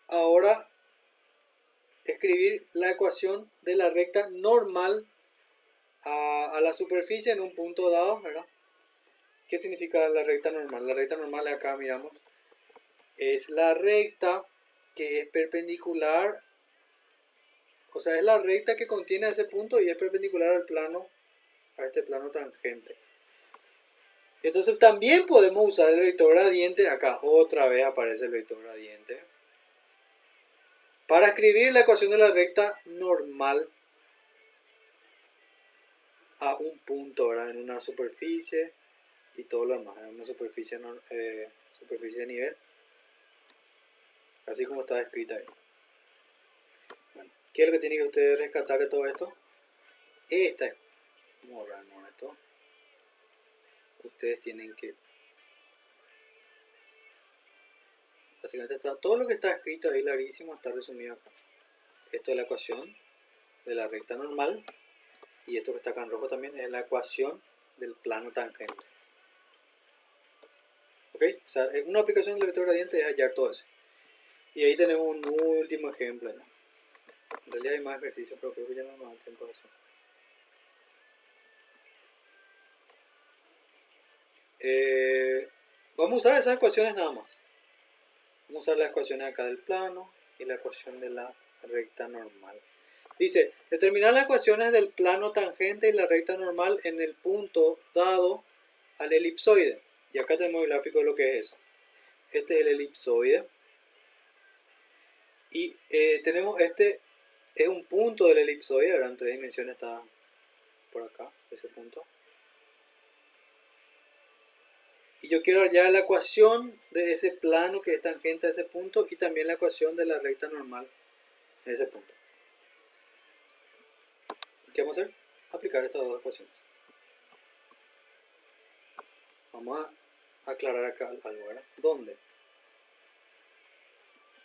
ahora, escribir la ecuación de la recta normal a la superficie en un punto dado, ¿verdad? ¿Qué significa la recta normal? La recta normal acá miramos, es la recta que es perpendicular, o sea, es la recta que contiene ese punto y es perpendicular al plano, a este plano tangente. Entonces también podemos usar el vector gradiente, acá otra vez aparece el vector gradiente, para escribir la ecuación de la recta normal a un punto, ¿verdad? En una superficie y todo lo demás, en una superficie de nivel, así como está escrita ahí. Bueno, ¿qué es lo que tienen que ustedes rescatar de todo esto? Esta es como raro esto. Ustedes tienen que, básicamente todo lo que está escrito ahí clarísimo está resumido acá. Esto es la ecuación de la recta normal y esto que está acá en rojo también es la ecuación del plano tangente. ¿Ok? O sea, una aplicación del vector gradiente es hallar todo eso. Y ahí tenemos un último ejemplo, ¿no? En realidad hay más ejercicios, pero creo que ya no nos da tiempo de eso. Vamos a usar esas ecuaciones nada más. Vamos a usar las ecuaciones acá del plano y la ecuación de la recta normal. Dice, determinar las ecuaciones del plano tangente y la recta normal en el punto dado al elipsoide. Y acá tenemos el gráfico de lo que es eso. Este es el elipsoide. Y tenemos este, es un punto del elipsoide, ¿verdad? En 3 dimensiones está por acá, ese punto. Y yo quiero hallar la ecuación de ese plano que es tangente a ese punto y también la ecuación de la recta normal en ese punto. ¿Qué vamos a hacer? Aplicar estas dos ecuaciones. Vamos a aclarar acá algo, ¿verdad? ¿Dónde?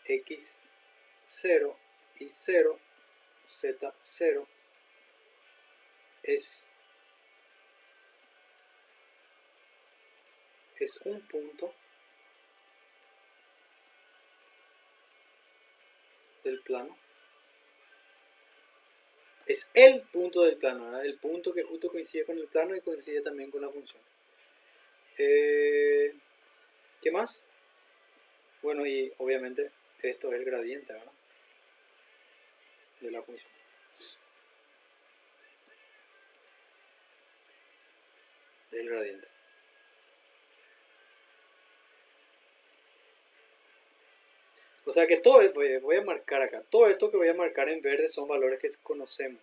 X0 y 0, Z0 es un punto del plano. Es el punto del plano, ¿verdad? El punto que justo coincide con el plano y coincide también con la función. ¿Qué más? Bueno, y obviamente esto es el gradiente, ¿verdad? De la función. El gradiente. O sea que todo, voy a marcar acá, todo esto que voy a marcar en verde son valores que conocemos.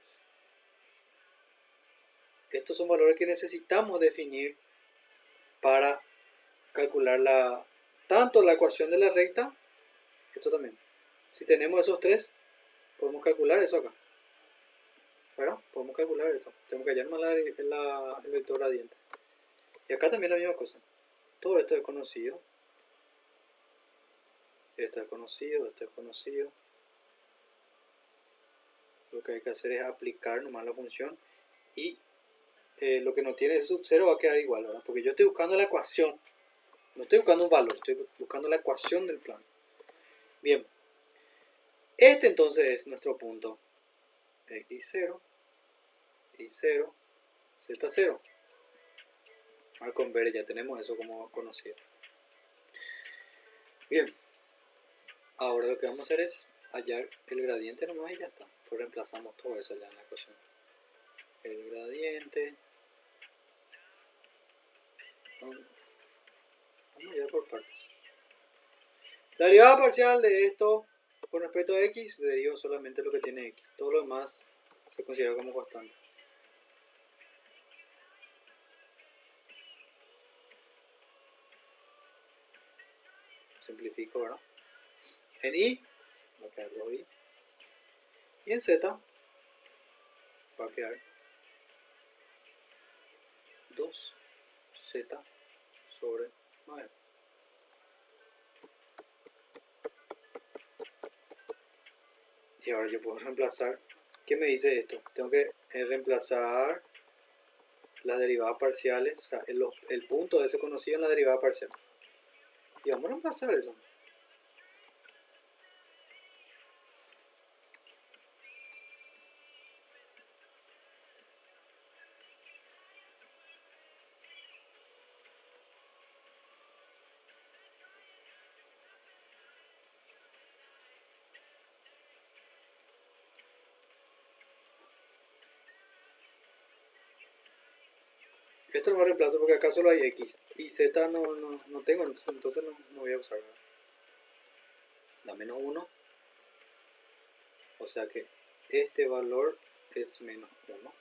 Estos son valores que necesitamos definir para calcular tanto la ecuación de la recta, esto también. Si tenemos esos tres, podemos calcular eso acá. ¿Verdad? Podemos calcular esto. Tenemos que hallar más el vector gradiente. Y acá también la misma cosa. Todo esto es conocido. Esto es conocido, esto es conocido. Lo que hay que hacer es aplicar nomás la función. Y lo que no tiene ese sub 0 va a quedar igual, ¿verdad? Porque yo estoy buscando la ecuación. No estoy buscando un valor, estoy buscando la ecuación del plano. Bien. Este entonces es nuestro punto. X0, Y0, Z0. Ahora con ver ya tenemos eso como conocido. Bien. Ahora lo que vamos a hacer es hallar el gradiente nomás y ya está. Pues reemplazamos todo eso ya en la ecuación. El gradiente. Vamos a ir por partes. La derivada parcial de esto con respecto a x, derivo solamente lo que tiene x. Todo lo demás se considera como constante. Simplifico, ¿verdad? En y va a quedar 2y. Y en z va a quedar 2z sobre 9. Y ahora yo puedo reemplazar. ¿Qué me dice esto? Tengo que reemplazar las derivadas parciales, o sea, el punto de ese conocido en la derivada parcial. Y vamos a reemplazar eso. Esto lo reemplazo porque acá solo hay x. Y z no tengo, entonces no voy a usar. Da menos 1. O sea que este valor es menos 1.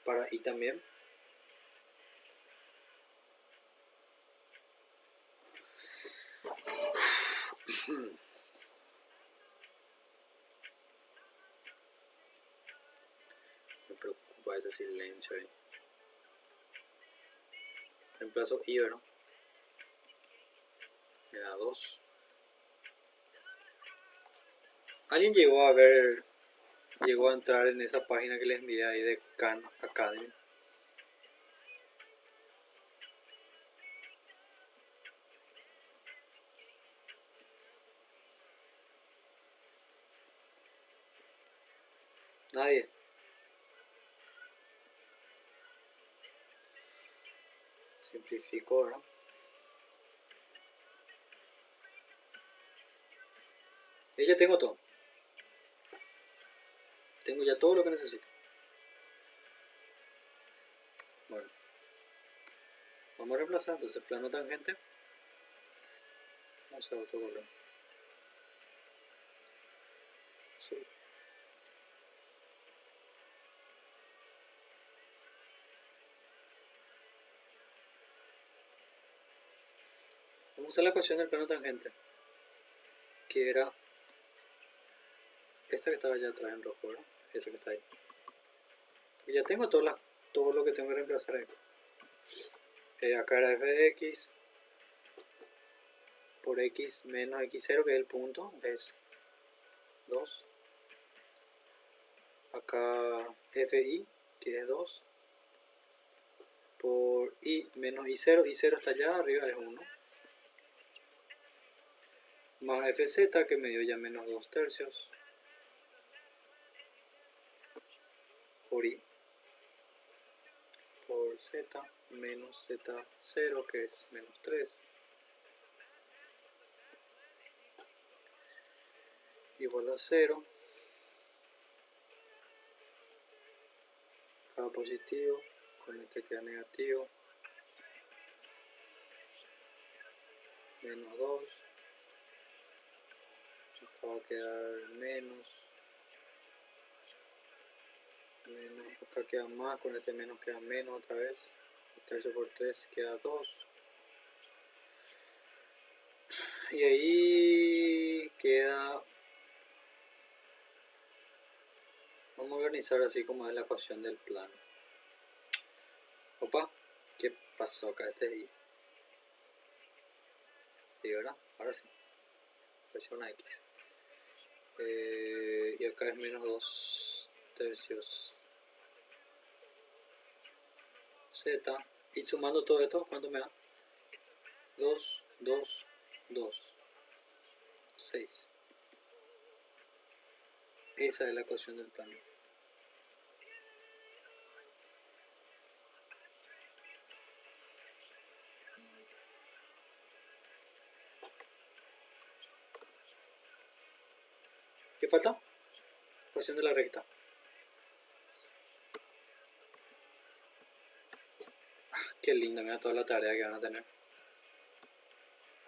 Para y también. Me preocupa ese silencio ahí. Reemplazo y, ¿verdad? Me da 2. ¿Alguien llegó a entrar en esa página que les envié ahí de Khan Academy? Nadie. Simplifico ahora. Y ya tengo todo. Tengo ya todo lo que necesito. Bueno. Vamos a reemplazar entonces el plano tangente. Vamos a autocolor. Azul. Vamos a usar la ecuación del plano tangente, que era esta que estaba allá atrás en rojo, ¿verdad? Esa que está ahí. Y ya tengo todo lo que tengo que reemplazar ahí. Acá era f de x por x menos x0, que es el punto, es 2. Acá fi, que es 2, por y menos y0 está allá arriba, es 1. Más fz, que me dio ya menos 2 tercios, por i, por z, menos z0, que es menos 3, igual a 0. Cada positivo, con este queda negativo, menos 2, acá va a quedar menos, acá queda más, con este menos queda menos otra vez, tercio por 3 queda 2, y ahí queda, vamos a organizar así como es la ecuación del plano. Opa, ¿qué pasó acá? Este es i. Sí, ¿verdad? Ahora sí. Presiona x. Y acá es menos 2 tercios z. Y sumando todo esto, ¿cuánto me da? 2, 2, 2. 6. Esa es la ecuación del plano. ¿Qué falta? Ecuación de la recta. Qué lindo, mira toda la tarea que van a tener.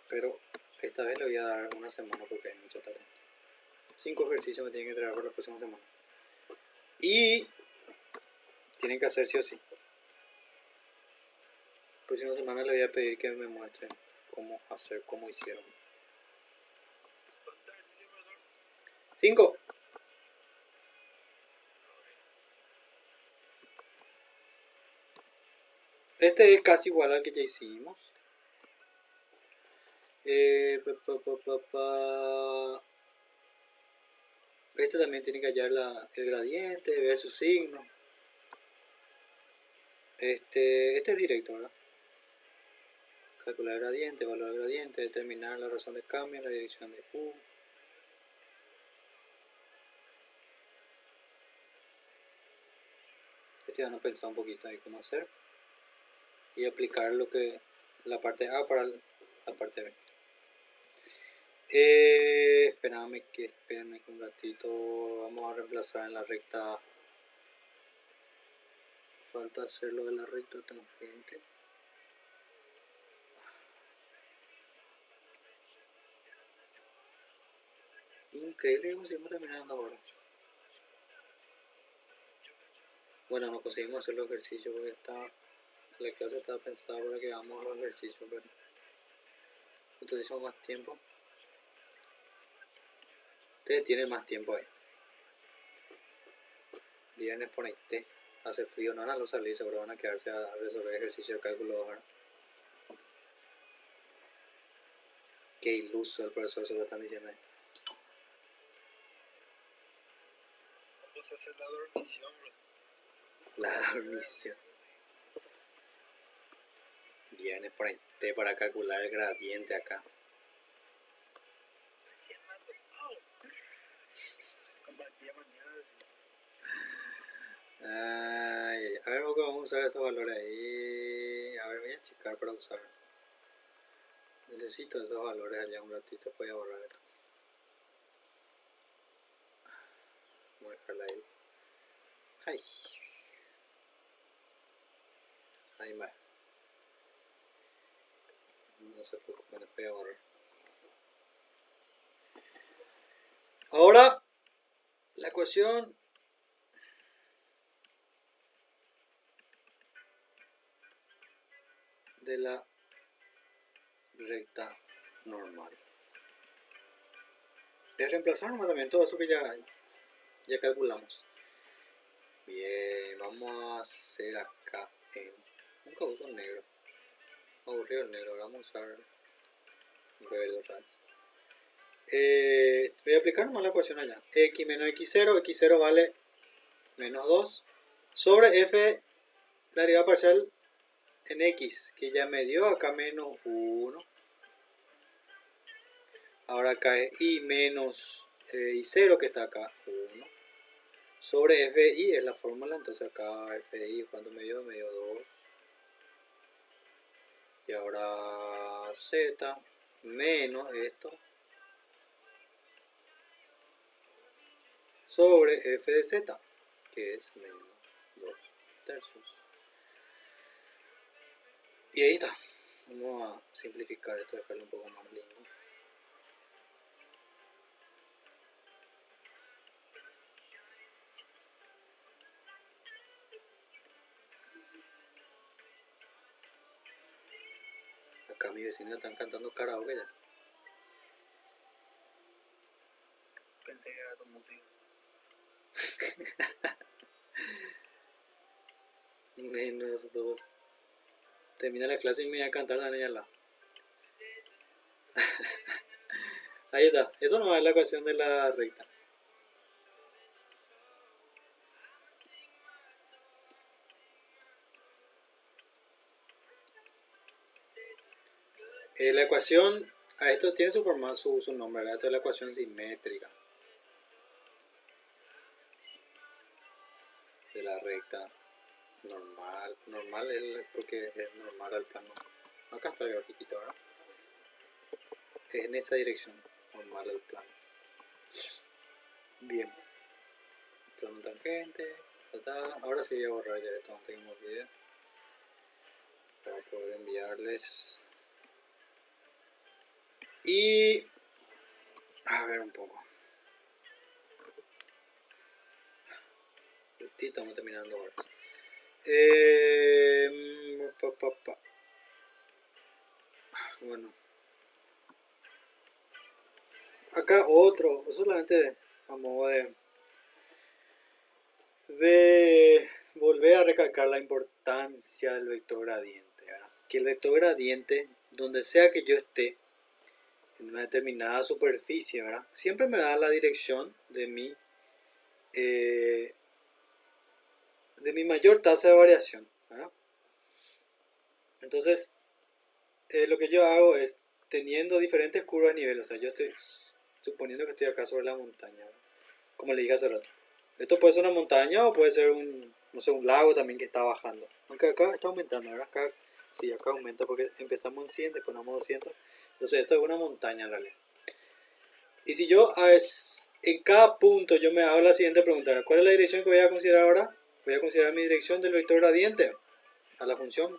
Pero esta vez le voy a dar una semana porque hay mucha tarea. 5 ejercicios me tienen que entregar por la próxima semana. Y tienen que hacer sí o sí. La próxima semana le voy a pedir que me muestren cómo hacer, cómo hicieron. 5. Este es casi igual al que ya hicimos. Este también tiene que hallar el gradiente, ver su signo. Este es directo, ¿verdad? Calcular el gradiente, evaluar el gradiente, determinar la razón de cambio en la dirección de U. Este van a pensar un poquito ahí cómo hacer. Y aplicar la parte A para la parte B. Espérenme que un ratito. Vamos a reemplazar en la recta. Falta hacer lo de la recta tangente. Increíble que conseguimos terminando ahora. Bueno, no conseguimos hacer los ejercicios porque la clase estaba pensada para que hagamos los ejercicios, pero utilizamos más tiempo. Ustedes tienen más tiempo ahí. Viernes por ahí, hace frío, no van a salir, seguro van a quedarse a resolver ejercicios de cálculo ahora. Qué iluso el profesor se lo están diciendo ahí. Vamos a hacer la dormición, bro. La dormición. Viernes por ahí, para calcular el gradiente acá. Ay, a ver, vamos a usar estos valores ahí. A ver, voy a checar para usar. Necesito esos valores allá un ratito. Voy a borrar esto. Voy a dejarla ahí. Ay. Ahí va. No se preocupen, les voy a borrar. Ahora, la ecuación de la recta normal. Es reemplazar nomás también todo eso que ya calculamos. Bien, vamos a hacer acá en... Nunca uso negro. Aburrido el negro, vamos a usar verde otra vez. Voy a aplicar nomás la ecuación allá. X menos x0, x0 vale menos 2 sobre f la derivada parcial en x, que ya me dio acá menos 1. Ahora acá es y menos y0 que está acá, 1. Sobre fi es la fórmula, entonces acá fi, ¿cuánto me dio? Me dio 2. Y ahora z menos esto sobre f de z, que es menos 2 tercios. Y ahí está. Vamos a simplificar esto, dejarlo un poco más lindo. Acá mis vecinos están cantando karaoke ya. Pensé que era tu música. Menos 2. Termina la clase y me voy a cantar la niña al lado. Ahí está. Eso no es la ecuación de la recta. La ecuación, a esto tiene su forma, su nombre, ¿verdad? Esta es la ecuación simétrica de la recta normal. Normal es porque es normal al plano. Acá está el grafiquito, ¿verdad? Es en esa dirección, normal al plano. Bien. Plano tangente. Ahora sí voy a borrar ya esto, no tengo video para poder enviarles. Y a ver un poco. Justito, estamos terminando ahora. Bueno. Acá otro, solamente a modo de volver a recalcar la importancia del vector gradiente, ¿verdad? Que el vector gradiente, donde sea que yo esté, en una determinada superficie, ¿verdad? Siempre me da la dirección de mi mayor tasa de variación, ¿verdad? Entonces, lo que yo hago es, teniendo diferentes curvas de nivel, o sea, yo estoy suponiendo que estoy acá sobre la montaña, ¿verdad? Como le dije hace rato. Esto puede ser una montaña o puede ser no sé, un lago también que está bajando. Aunque acá está aumentando, ¿verdad? Acá, sí, acá aumenta porque empezamos en 100, después ponemos 200. Entonces esto es una montaña en realidad. Y si yo en cada punto yo me hago la siguiente pregunta, ¿cuál es la dirección que voy a considerar ahora? Voy a considerar mi dirección del vector gradiente a la función.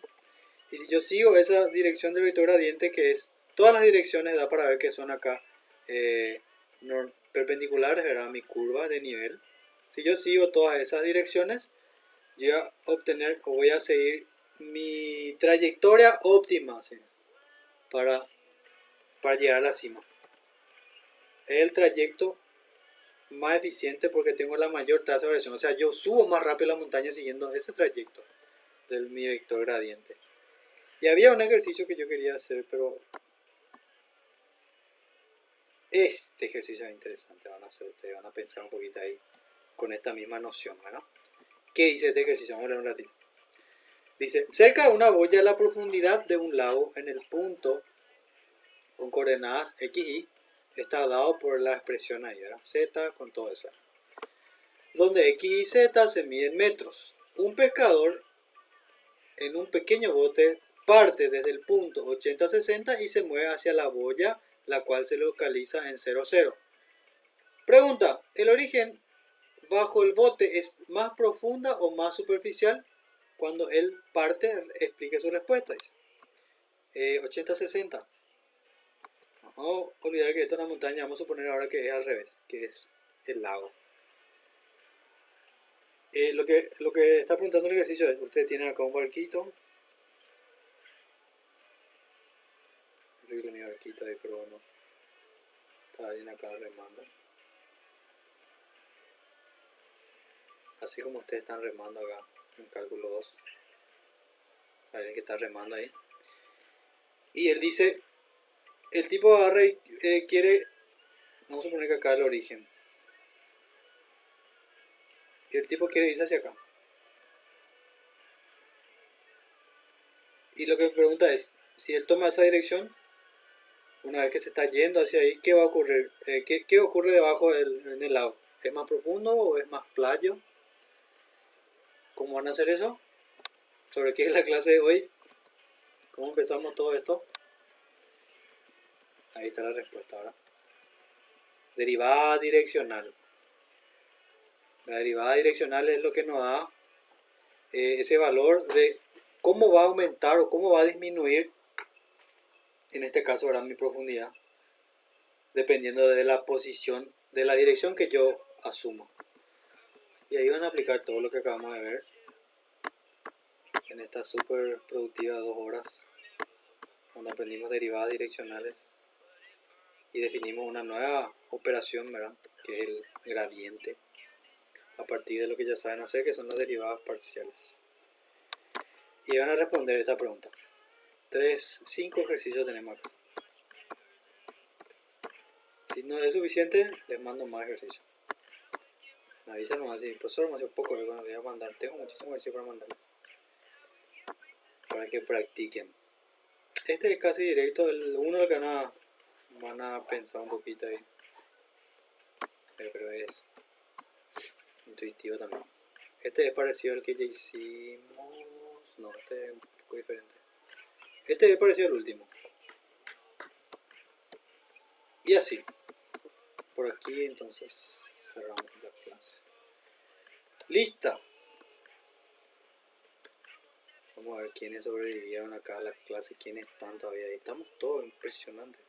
Y si yo sigo esa dirección del vector gradiente, que es todas las direcciones, da para ver que son acá perpendiculares, ¿verdad? Mi curva de nivel. Si yo sigo todas esas direcciones, yo voy a obtener o voy a seguir mi trayectoria óptima, ¿sí? para llegar a la cima. Es el trayecto más eficiente porque tengo la mayor tasa de variación. O sea, yo subo más rápido la montaña siguiendo ese trayecto de mi vector gradiente. Y había un ejercicio que yo quería hacer, pero este ejercicio es interesante. Van a hacer ustedes, van a pensar un poquito ahí con esta misma noción, ¿verdad? ¿Qué dice este ejercicio? Vamos a leer un ratito. Dice, cerca de una boya a la profundidad de un lago en el punto con coordenadas x, y está dado por la expresión ahí, ¿verdad? Z con todo eso. Donde x y z se miden metros. Un pescador en un pequeño bote parte desde el punto 80-60 y se mueve hacia la boya, la cual se localiza en 00. Pregunta, ¿el origen bajo el bote es más profunda o más superficial? Cuando él parte, explique su respuesta. 80-60. Vamos a olvidar que esto es una montaña, vamos a suponer ahora que es al revés, que es el lago. Lo que está preguntando el ejercicio es, ustedes tienen acá un barquito. Yo creo que barquito ahí, pero bueno. Está bien acá remando. Así como ustedes están remando acá en cálculo 2. Hay que está remando ahí. Y él dice, el tipo agarra y quiere, vamos a poner que acá el origen. Y el tipo quiere irse hacia acá. Y lo que me pregunta es, si él toma esta dirección, una vez que se está yendo hacia ahí, ¿qué va a ocurrir? ¿Qué ocurre debajo en el lago? ¿Es más profundo o es más playo? ¿Cómo van a hacer eso? ¿Sobre qué es la clase de hoy? ¿Cómo empezamos todo esto? Ahí está la respuesta ahora. Derivada direccional. La derivada direccional es lo que nos da ese valor de cómo va a aumentar o cómo va a disminuir, en este caso ahora mi profundidad, dependiendo de la posición, de la dirección que yo asumo. Y ahí van a aplicar todo lo que acabamos de ver en esta súper productiva 2 horas, donde aprendimos derivadas direccionales y definimos una nueva operación, ¿verdad? Que es el gradiente, a partir de lo que ya saben hacer, que son las derivadas parciales. Y van a responder esta pregunta. 5 ejercicios tenemos acá. Si no es suficiente, les mando más ejercicios. Me avisan nomás si, profesor, me hace poco, bueno, voy a mandar. Tengo muchísimo ejercicio para mandarles, para que practiquen. Este es casi directo, uno lo que van a pensar un poquito ahí. Pero es intuitivo también. Este es parecido al que ya hicimos. No, este es un poco diferente. Este es parecido al último. Y así. Por aquí entonces cerramos la clase. ¡Lista! Vamos a ver quiénes sobrevivieron acá a la clase, quiénes están todavía ahí. Estamos todos impresionantes.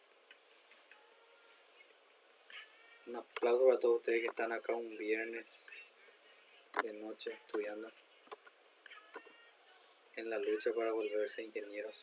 Un aplauso para todos ustedes que están acá un viernes de noche estudiando en la lucha para volverse ingenieros.